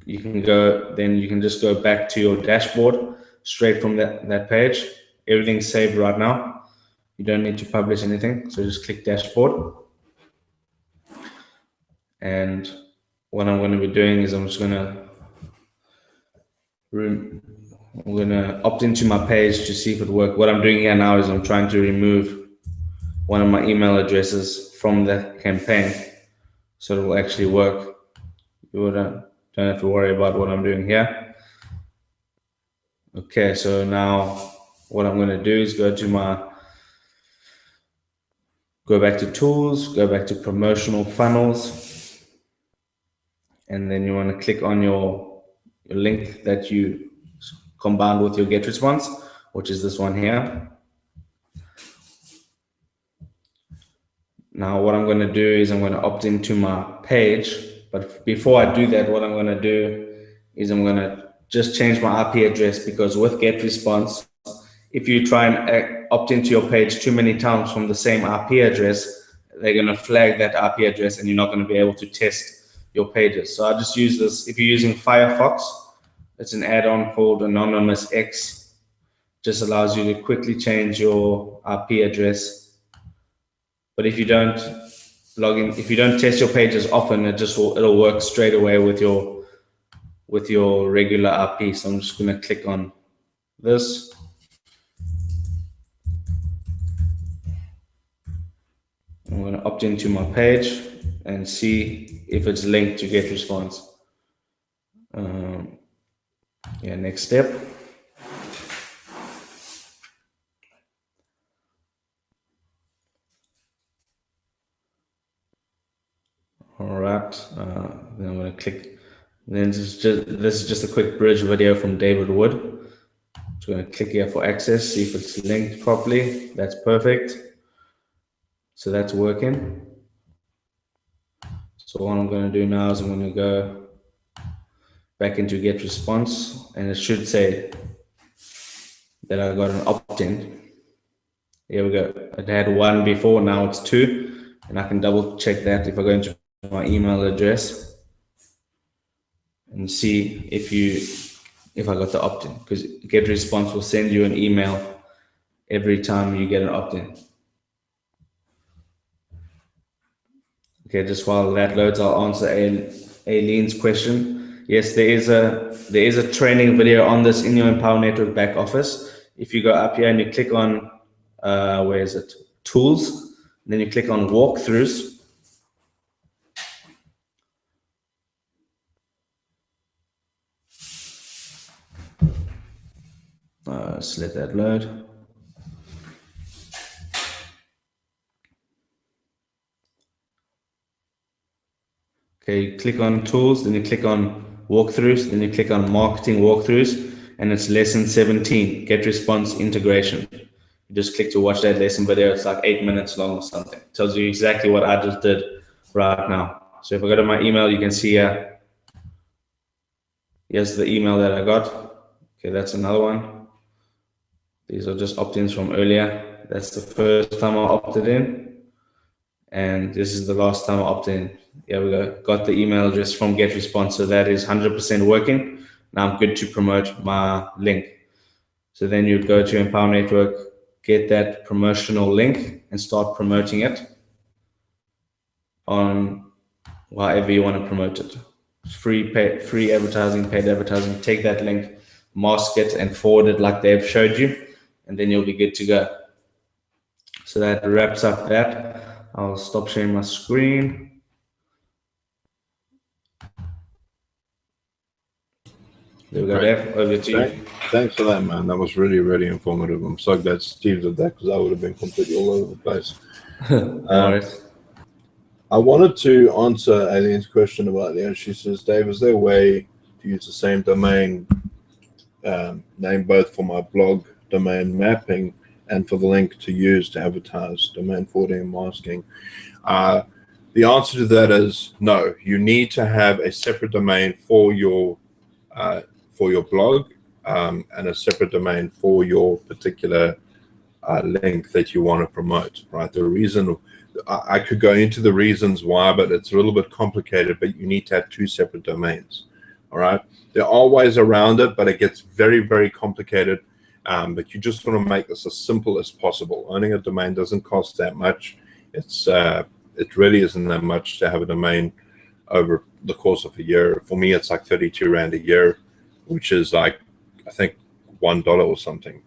you can just go back to your dashboard straight from that page. Everything's saved right now. You don't need to publish anything. So just click dashboard. And what I'm going to be doing is I'm going to opt into my page to see if it works. What I'm doing here now is I'm trying to remove one of my email addresses from the campaign so it will actually work. You don't have to worry about what I'm doing here. Okay, so now what I'm going to do is go back to tools, go back to promotional funnels, and then you want to click on your link that you combined with your GetResponse, which is this one here. Now what I'm going to do is I'm going to opt into my page. But before I do that, what I'm going to do is I'm going to just change my IP address, because with GetResponse, if you try and opt into your page too many times from the same IP address, they're going to flag that IP address and you're not going to be able to test your pages. So I just use this. If you're using Firefox, it's an add-on called Anonymous X. Just allows you to quickly change your IP address. But if you don't log in, if you don't test your pages often, it'll work straight away with your regular IP. So I'm just going to click on this. I'm going to opt into my page and see if it's linked to GetResponse. Yeah, next step. All right, then I'm going to click. Then this is just a quick bridge video from David Wood. Just going to click here for access, see if it's linked properly. That's perfect. So that's working. So what I'm going to do now is I'm going to go back into GetResponse, and it should say that I got an opt-in. Here we go. It had 1 before, now it's 2, and I can double check that if I go into my email address and see if I got the opt-in, because GetResponse will send you an email every time you get an opt-in. Okay, just while that loads, I'll answer Aileen's question. Yes, there is a training video on this in your Empower Network back office. If you go up here and you click on where is it? Tools, then you click on walkthroughs. Let's let that load. Okay, you click on tools, then you click on walkthroughs, then you click on marketing walkthroughs, and it's lesson 17, GetResponse integration. You just click to watch that lesson video. It's like 8 minutes long or something. It tells you exactly what I just did right now. So if I go to my email, you can see here, here's the email that I got. Okay, that's another one. These are just opt-ins from earlier. That's the first time I opted in. And this is the last time I opted in. Here we go. Got the email address from GetResponse. So that is 100% working. Now I'm good to promote my link. So then you'd go to Empower Network, get that promotional link and start promoting it on however you want to promote it. Free advertising, paid advertising. Take that link, mask it and forward it like they've showed you, and then you'll be good to go. So that wraps up that. I'll stop sharing my screen. There we go, Dave. Over to you. Thanks for that, man. That was really, really informative. I'm so glad Steve did that, because I would have been completely all over the place. I wanted to answer Aileen's question about, she says, Dave, is there a way to use the same domain name both for my blog domain mapping and for the link to use to advertise domain forwarding and masking? The answer to that is no. You need to have a separate domain for your blog and a separate domain for your particular link that you want to promote, right? The reason, I could go into the reasons why, but it's a little bit complicated, but you need to have 2 separate domains, all right? There are ways around it, but it gets very, very complicated. But you just want to make this as simple as possible. Owning a domain doesn't cost that much. It really isn't that much to have a domain over the course of a year. For me, it's like 32 Rand a year, which is like, I think $1 or something.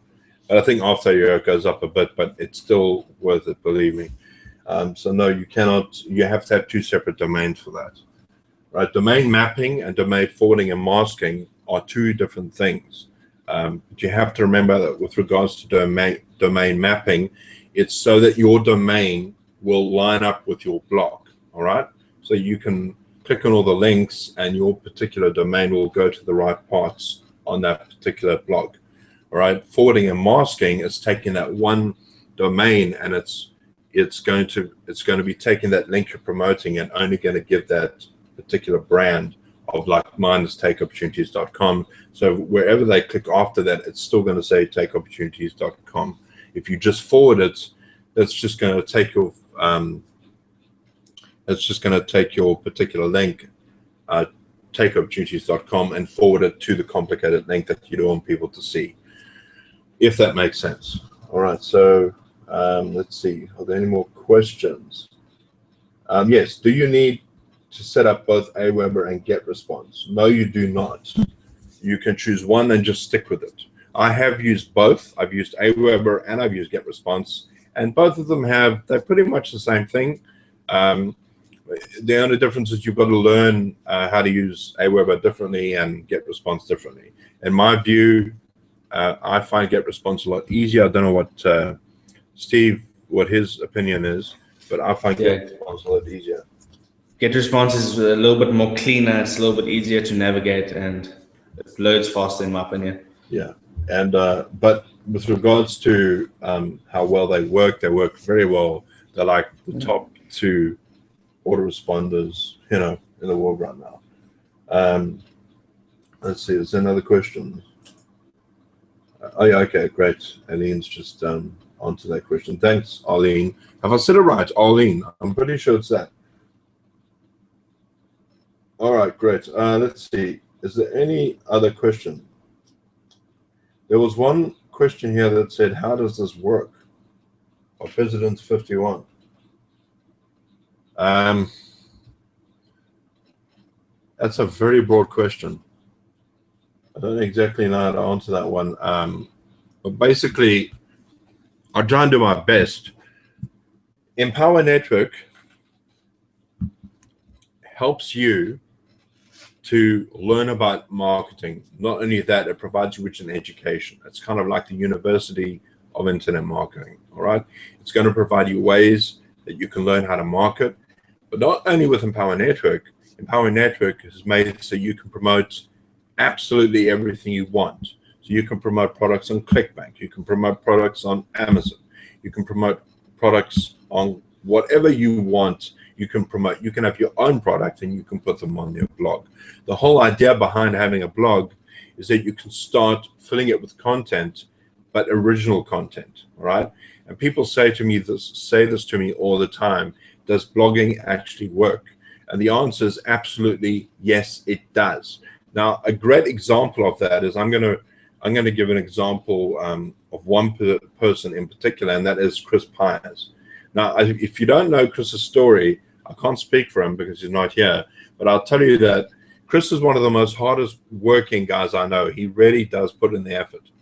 But I think after a year it goes up a bit, but it's still worth it, believe me. So no, you cannot, you have to have 2 separate domains for that. Right? Domain mapping and domain forwarding and masking are 2 different things. But you have to remember that with regards to domain mapping, it's so that your domain will line up with your blog, all right? So you can click on all the links and your particular domain will go to the right parts on that particular blog, all right? Forwarding and masking is taking that one domain and it's it's going to be taking that link you're promoting and only going to give that particular brand of, like mine is takeopportunities.com. So wherever they click after that, it's still going to say takeopportunities.com. If you just forward it, it's just going to take your particular link, takeopportunities.com, and forward it to the complicated link that you don't want people to see, if that makes sense. All right, so let's see, are there any more questions? Yes, do you need to set up both Aweber and GetResponse? No, you do not. You can choose one and just stick with it. I have used both. I've used Aweber and I've used GetResponse, and both of them they're pretty much the same thing. The only difference is you've got to learn how to use Aweber differently and GetResponse differently. In my view, I find GetResponse a lot easier. I don't know what Steve, what his opinion is, but I find GetResponse a lot easier. GetResponse is a little bit more cleaner. It's a little bit easier to navigate, and it loads faster, in my opinion. Yeah, and but with regards to how well they work very well. They're like the top two autoresponders, in the world right now. Let's see, there's another question. Oh yeah, okay, great. Arlene's just onto that question. Thanks, Arlene. Have I said it right, Arlene? I'm pretty sure it's that. All right, great. Let's see. Is there any other question? There was one question here that said, how does this work? Our President's 51. That's a very broad question. I don't exactly know how to answer that one. But basically, I'll try and do my best. Empower Network helps you to learn about marketing. Not only that, it provides you with an education. It's kind of like the University of Internet Marketing, all right? It's going to provide you ways that you can learn how to market, but not only with Empower Network has made it so you can promote absolutely everything you want. So you can promote products on ClickBank, you can promote products on Amazon, you can promote products on whatever you want. You can promote, you can have your own product and you can put them on your blog. The whole idea behind having a blog is that you can start filling it with content, but original content, all right? And people say this to me all the time. Does blogging actually work? And the answer is absolutely yes, it does. Now, a great example of that is I'm going to give an example of one person in particular, and that is Chris Pires. Now, if you don't know Chris's story, I can't speak for him because he's not here, but I'll tell you that Chris is one of the most hardest working guys I know. He really does put in the effort.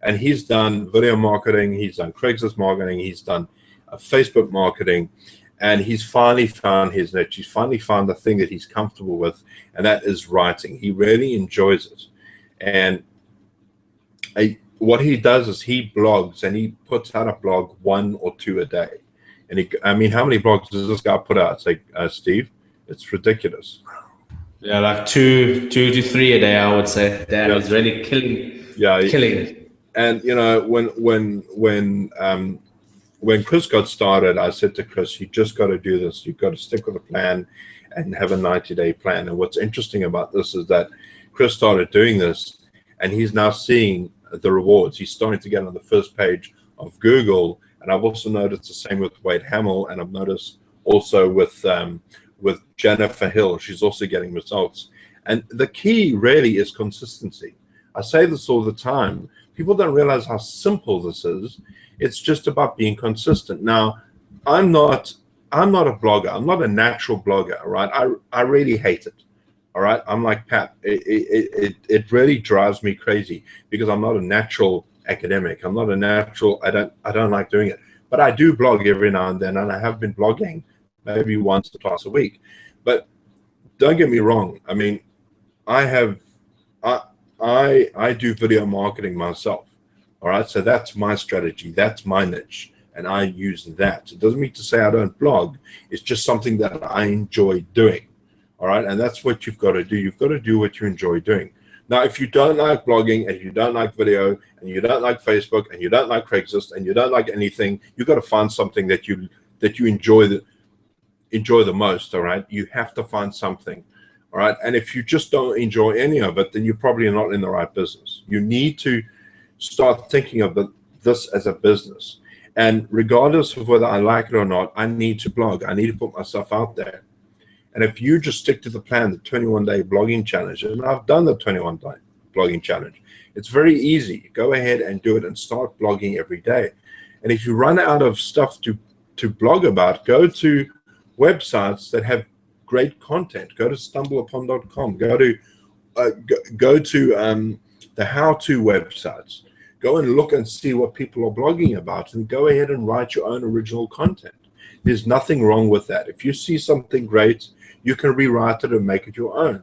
And he's done video marketing, he's done Craigslist marketing, he's done Facebook marketing, and he's finally found his niche. He's finally found the thing that he's comfortable with, and that is writing. He really enjoys it. And what he does is he blogs, and he puts out a blog 1 or 2 a day. And I mean, how many blogs does this guy put out? It's like, Steve, it's ridiculous. Yeah, like 2 to 3 a day, I would say. That is really killing it. And when Chris got started, I said to Chris, you just got to do this. You've got to stick with a plan and have a 90-day plan. And what's interesting about this is that Chris started doing this, and he's now seeing the rewards. He's starting to get on the first page of Google. And I've also noticed the same with Wade Hamill, and I've noticed also with Jennifer Hill. She's also getting results. And the key really is consistency. I say this all the time. People don't realize how simple this is. It's just about being consistent. Now, I'm not a blogger. I'm not a natural blogger, right? I really hate it. All right. I'm like Pat. It really drives me crazy because I'm not a natural academic. I'm not a natural. I don't like doing it. But I do blog every now and then, and I have been blogging maybe once or twice a week. But don't get me wrong. I mean, I do video marketing myself. All right. So that's my strategy. That's my niche. And I use that. It doesn't mean to say I don't blog. It's just something that I enjoy doing. All right. And that's what you've got to do. You've got to do what you enjoy doing. Now, if you don't like blogging and you don't like video and you don't like Facebook and you don't like Craigslist and you don't like anything, you've got to find something that that you enjoy the most. All right, you have to find something. All right, and if you just don't enjoy any of it, then you're probably not in the right business. You need to start thinking of this as a business. And regardless of whether I like it or not, I need to blog. I need to put myself out there. And if you just stick to the plan, the 21-day blogging challenge, and I've done the 21-day blogging challenge, it's very easy. Go ahead and do it and start blogging every day. And if you run out of stuff to blog about, go to websites that have great content. Go to stumbleupon.com. Go to the how-to websites. Go and look and see what people are blogging about, and go ahead and write your own original content. There's nothing wrong with that. If you see something great, you can rewrite it and make it your own.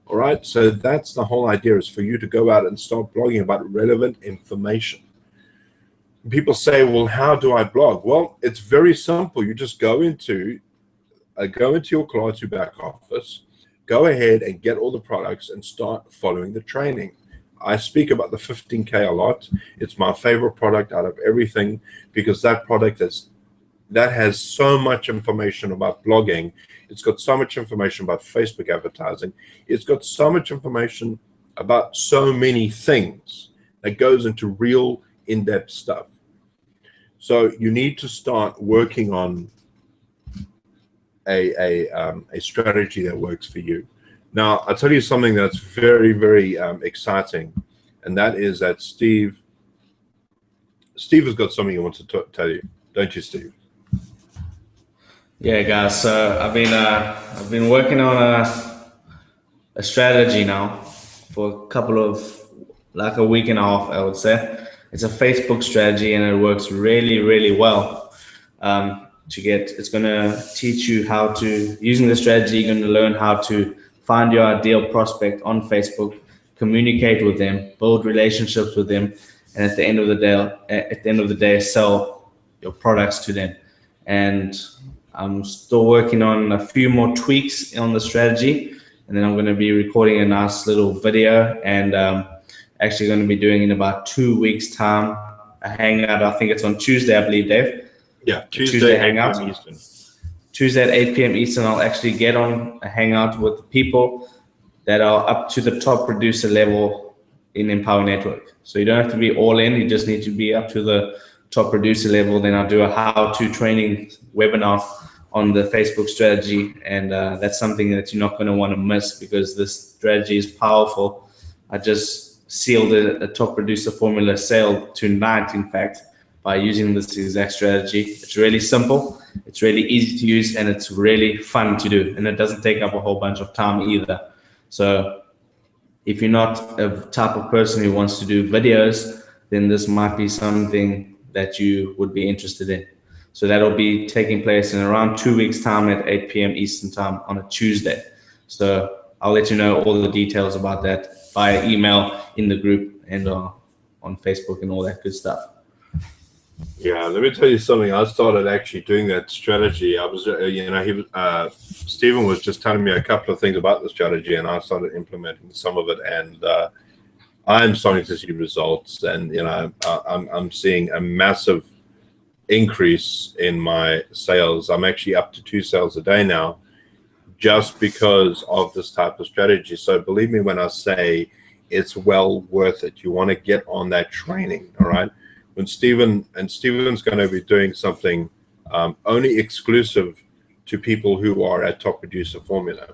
All right, so that's the whole idea, is for you to go out and start blogging about relevant information. People say, well, how do I blog? Well, it's very simple. You just go into your Clartu back office, go ahead and get all the products and start following the training. I speak about the 15K a lot. It's my favorite product out of everything, because that product has so much information about blogging. It's got so much information about Facebook advertising. It's got so much information about so many things that goes into real in-depth stuff. So you need to start working on a strategy that works for you. Now, I'll tell you something that's very, very exciting, and that is that Steve has got something he wants to tell you, don't you, Steve? Yeah, guys. So I've been working on a strategy now for a couple of, like a week and a half, I would say. It's a Facebook strategy, and it works really, really well. It's going to teach you how to, using the strategy, you're going to learn how to find your ideal prospect on Facebook, communicate with them, build relationships with them, and at the end of the day, sell your products to them. And I'm still working on a few more tweaks on the strategy, and then I'm going to be recording a nice little video, and actually going to be doing in about 2 weeks' time a hangout. I think it's on Tuesday, I believe, Dave. Yeah, Tuesday hangout. 8 p.m. Eastern. Tuesday at 8 p.m. Eastern, I'll actually get on a hangout with the people that are up to the top producer level in Empower Network. So you don't have to be all in, you just need to be up to the top producer level. Then I'll do a how-to training webinar on the Facebook strategy, and that's something that you're not going to want to miss, because this strategy is powerful. I just sealed a top producer formula sale tonight, in fact, by using this exact strategy. It's really simple, it's really easy to use, and it's really fun to do, and it doesn't take up a whole bunch of time either. So if you're not a type of person who wants to do videos, then this might be something that you would be interested in. So that'll be taking place in around 2 weeks' time at 8 p.m. Eastern time on a Tuesday. So I'll let you know all the details about that via email in the group and on Facebook and all that good stuff. Yeah, let me tell you something. I started actually doing that strategy. I was, Stephen was just telling me a couple of things about the strategy, and I started implementing some of it, and I'm starting to see results. And I'm seeing a massive increase in my sales. I'm actually up to 2 sales a day now, just because of this type of strategy. So believe me when I say it's well worth it. You want to get on that training, all right? When Stephen's going to be doing something only exclusive to people who are at Top Producer Formula.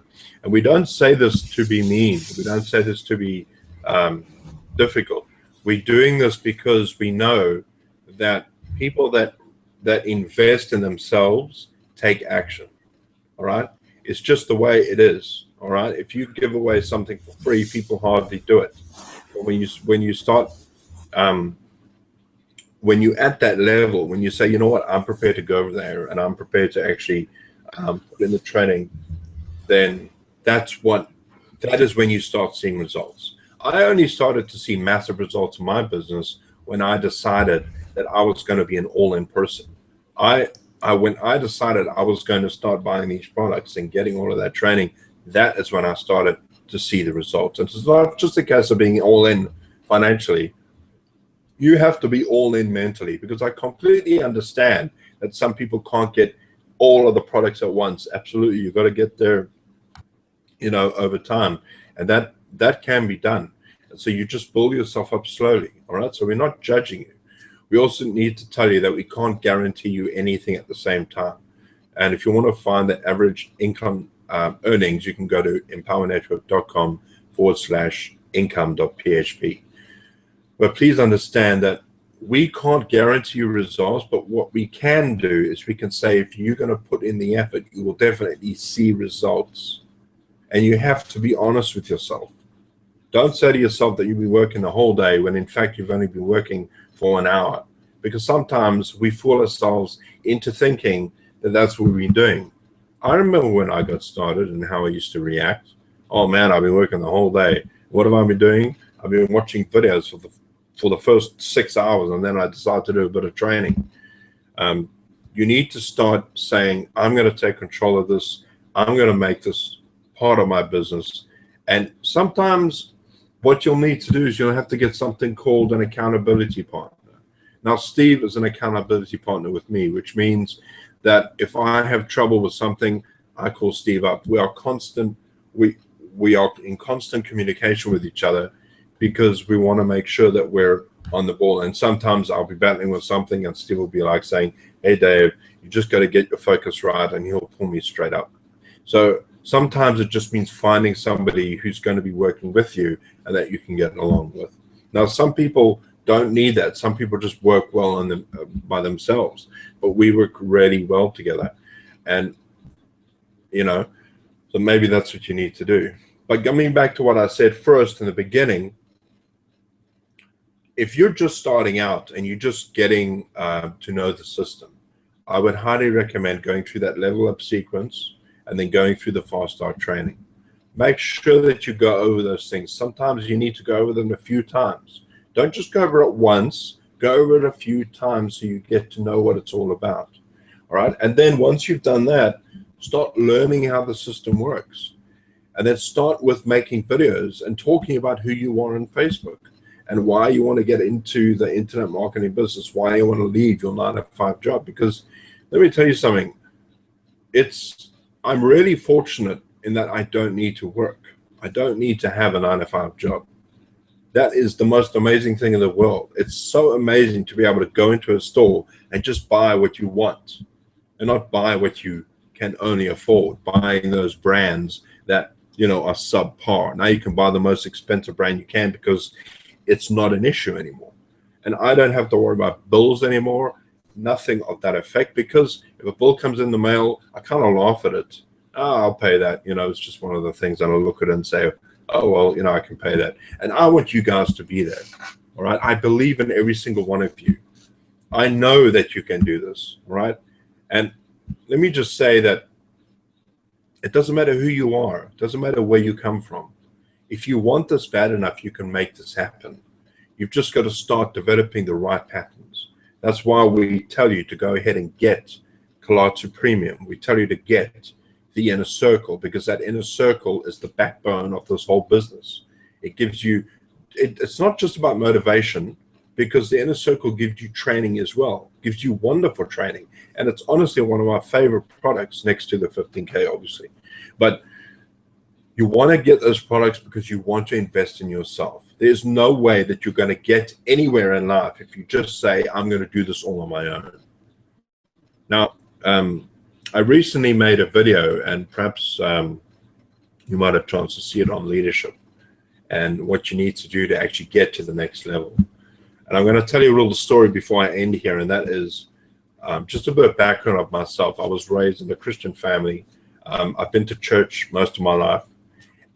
And we don't say this to be mean. We don't say this to be difficult. We're doing this because we know that people that invest in themselves take action, all right? It's just the way it is, all right? If you give away something for free, people hardly do it. But when you start when you're at that level, when you say, you know what, I'm prepared to go over there and I'm prepared to actually put in the training, then that is when you start seeing results. I only started to see massive results in my business when I decided that I was going to be an all-in person. When I decided I was going to start buying these products and getting all of that training, that is when I started to see the results. And it's not just a case of being all in financially. You have to be all in mentally, because I completely understand that some people can't get all of the products at once. Absolutely, you've got to get there, you know, over time, and that can be done. And so you just build yourself up slowly. All right. So we're not judging you. We also need to tell you that we can't guarantee you anything at the same time. And if you want to find the average income earnings, you can go to empowernetwork.com/income.php. But please understand that we can't guarantee you results, but what we can do is we can say, if you're going to put in the effort, you will definitely see results. And you have to be honest with yourself. Don't say to yourself that you'll be working the whole day when in fact you've only been working for an hour, because sometimes we fool ourselves into thinking that that's what we've been doing. I remember when I got started and how I used to react. Oh man, I've been working the whole day. What have I been doing? I've been watching videos for the first 6 hours, and then I decided to do a bit of training. You need to start saying, I'm going to take control of this. I'm going to make this part of my business. And sometimes what you'll need to do is you'll have to get something called an accountability partner. Now, Steve is an accountability partner with me, which means that if I have trouble with something, I call Steve up. We are in constant communication with each other, because we want to make sure that we're on the ball. And sometimes I'll be battling with something and Steve will be like saying, hey, Dave, you just got to get your focus right, and he'll pull me straight up. So sometimes it just means finding somebody who's going to be working with you and that you can get along with. Now, some people don't need that. Some people just work well on them by themselves, but we work really well together. And, you know, so maybe that's what you need to do. But coming back to what I said first in the beginning, if you're just starting out and you're just getting to know the system, I would highly recommend going through that level up sequence and then going through the fast start training. Make sure that you go over those things. Sometimes you need to go over them a few times. Don't just go over it once, go over it a few times so you get to know what it's all about. All right. And then once you've done that, start learning how the system works. And then start with making videos and talking about who you are on Facebook and why you want to get into the internet marketing business, why you want to leave your 9-to-5 job. Because let me tell you something, I'm really fortunate in that I don't need to work. I don't need to have a 9-to-5 job. That is the most amazing thing in the world. It's so amazing to be able to go into a store and just buy what you want and not buy what you can only afford, buying those brands that, you know, are subpar. Now you can buy the most expensive brand you can because it's not an issue anymore. And I don't have to worry about bills anymore, nothing of that effect, because if a bill comes in the mail, I kind of laugh at it. Oh, I'll pay that. You know, it's just one of the things that I'll look at it and say, oh, well, you know, I can pay that. And I want you guys to be there. All right. I believe in every single one of you. I know that you can do this. All right. And let me just say that it doesn't matter who you are. It doesn't matter where you come from. If you want this bad enough, you can make this happen. You've just got to start developing the right patterns. That's why we tell you to go ahead and get Colatu Premium. We tell you to get the inner circle, because that inner circle is the backbone of this whole business. It gives you, it's not just about motivation, because the inner circle gives you training as well, gives you wonderful training. And it's honestly one of my favorite products next to the 15K, obviously. But you want to get those products because you want to invest in yourself. There's no way that you're going to get anywhere in life if you just say, I'm going to do this all on my own. Now, I recently made a video, and perhaps you might have a chance to see it on leadership and what you need to do to actually get to the next level. And I'm going to tell you a little story before I end here, and that is just a bit of background of myself. I was raised in a Christian family. I've been to church most of my life.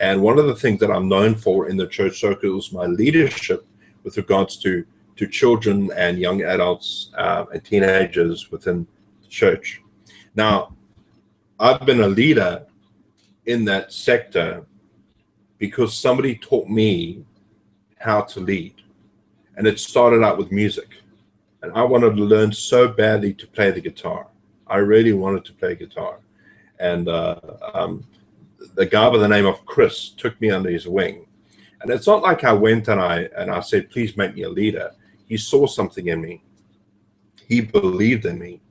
And one of the things that I'm known for in the church circle is my leadership with regards to children and young adults and teenagers within the church. Now, I've been a leader in that sector because somebody taught me how to lead. And it started out with music. And I wanted to learn so badly to play the guitar. I really wanted to play guitar. And the guy by the name of Chris took me under his wing. And it's not like I went and I said, please make me a leader. He saw something in me. He believed in me.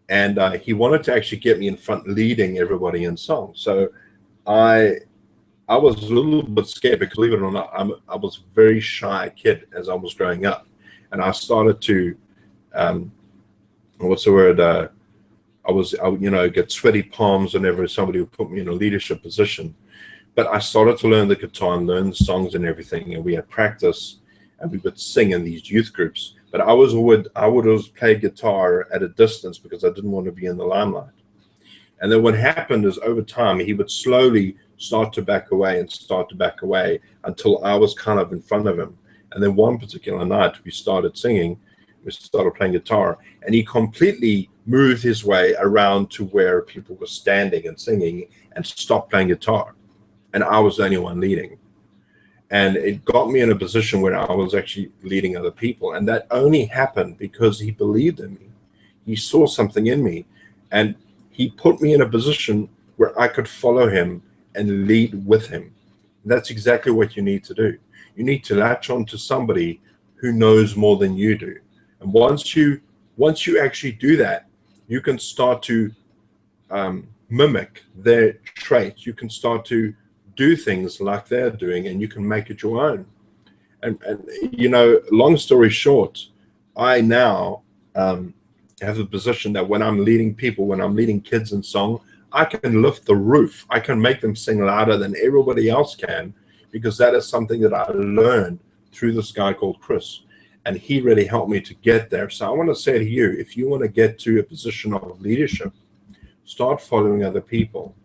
and he wanted to actually get me in front leading everybody in song. So I was a little bit scared because, believe it or not, I was a very shy kid as I was growing up, and I started to what's the word? I would get sweaty palms whenever somebody would put me in a leadership position. But I started to learn the guitar and learn the songs and everything, and we had practice, and we would sing in these youth groups. But I would always play guitar at a distance because I didn't want to be in the limelight. And then what happened is, over time, he would slowly start to back away until I was kind of in front of him. And then one particular night, we started playing guitar, and he completely moved his way around to where people were standing and singing and stopped playing guitar. And I was the only one leading. And it got me in a position where I was actually leading other people. And that only happened because he believed in me. He saw something in me, and he put me in a position where I could follow him and lead with him. And that's exactly what you need to do. You need to latch on to somebody who knows more than you do. And once you actually do that, you can start to mimic their traits. You can start to do things like they're doing, and you can make it your own. And long story short, I now have the position that when I'm leading people, when I'm leading kids in song, I can lift the roof. I can make them sing louder than everybody else can, because that is something that I learned through this guy called Chris. And he really helped me to get there. So I want to say to you, if you want to get to a position of leadership, start following other people,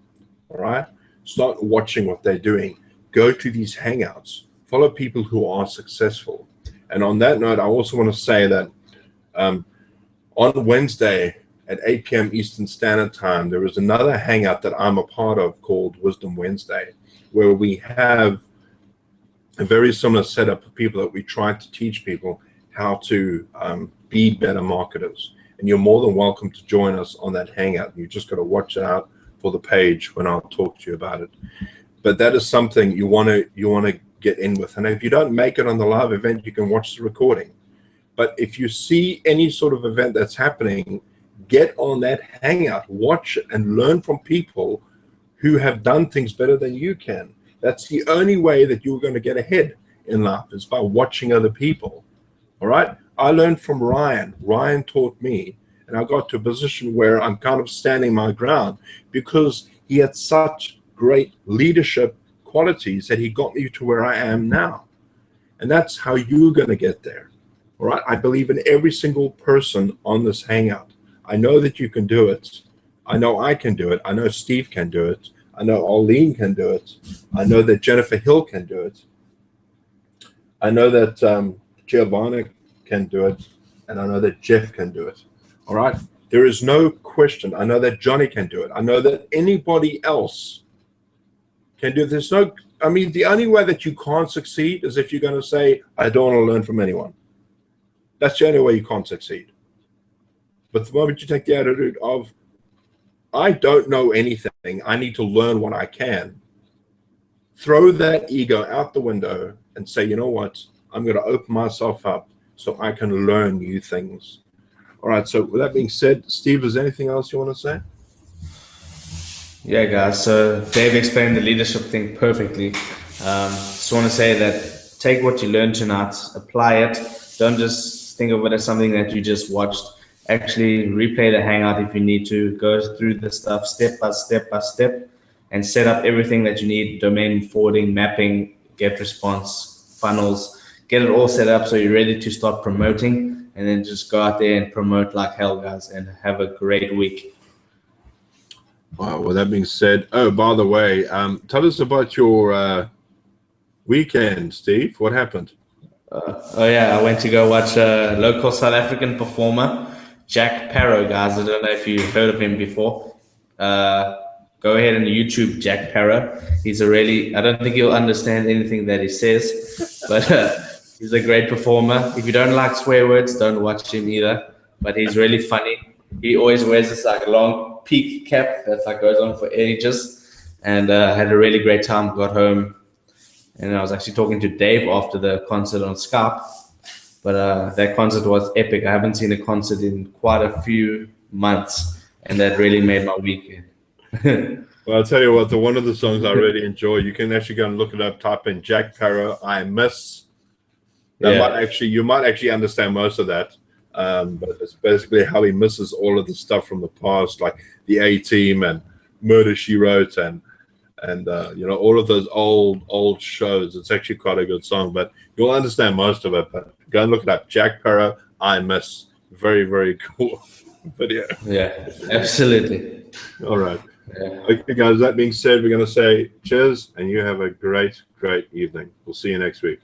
all right? Start watching what they're doing. Go to these hangouts. Follow people who are successful. And on that note, I also want to say that on Wednesday at 8 p.m. Eastern Standard Time, there is another hangout that I'm a part of called Wisdom Wednesday, where we have a very similar setup of people that we try to teach people how to be better marketers. And you're more than welcome to join us on that hangout. You just got to watch out for the page when I'll talk to you about it. But that is something you want to get in with. And if you don't make it on the live event, you can watch the recording. But if you see any sort of event that's happening, get on that hangout, watch it, and learn from people who have done things better than you can. That's the only way that you're going to get ahead in life, is by watching other people. All right? I learned from Ryan. Ryan taught me, and I got to a position where I'm kind of standing my ground because he had such great leadership qualities that he got me to where I am now. And that's how you're going to get there. All right? I believe in every single person on this hangout. I know that you can do it. I know I can do it. I know Steve can do it. I know Arlene can do it. I know that Jennifer Hill can do it. I know that Giovanna can do it. And I know that Jeff can do it. All right? There is no question. I know that Johnny can do it. I know that anybody else can do it. The only way that you can't succeed is if you're going to say, I don't want to learn from anyone. That's the only way you can't succeed. But the moment you take the attitude of, I don't know anything, I need to learn what I can, throw that ego out the window and say, you know what, I'm going to open myself up so I can learn new things. All right, so with that being said, Steve, is there anything else you want to say? Yeah, guys, so Dave explained the leadership thing perfectly. Just want to say that take what you learned tonight, apply it. Don't just think of it as something that you just watched. Actually replay the hangout if you need to. Go through the stuff step by step and set up everything that you need: domain forwarding, mapping, get response, funnels. Get it all set up so you're ready to start promoting, and then just go out there and promote like hell, guys, and have a great week. Wow, well, that being said, by the way, tell us about your weekend, Steve. What happened? I went to go watch a local South African performer, Jack Parow, guys. I don't know if you've heard of him before. Go ahead and YouTube Jack Parow. I don't think you'll understand anything that he says, but he's a great performer. If you don't like swear words, don't watch him either, but he's really funny. He always wears this long peak cap that goes on for ages, and had a really great time. Got home, and I was actually talking to Dave after the concert on Skype. But that concert was epic. I haven't seen a concert in quite a few months, and that really made my weekend. Well, I'll tell you what, one of the songs I really enjoy, you can actually go and look it up, type in Jack Parow, I Miss. You might actually understand most of that. But it's basically how he misses all of the stuff from the past, like the A-Team and Murder, She Wrote, and all of those old shows. It's actually quite a good song, but you'll understand most of it. But go and look it up. Jack Parow, I Miss. Very, very cool video. Yeah, absolutely. All right. Yeah. Okay, guys, that being said, we're going to say cheers, and you have a great, great evening. We'll see you next week.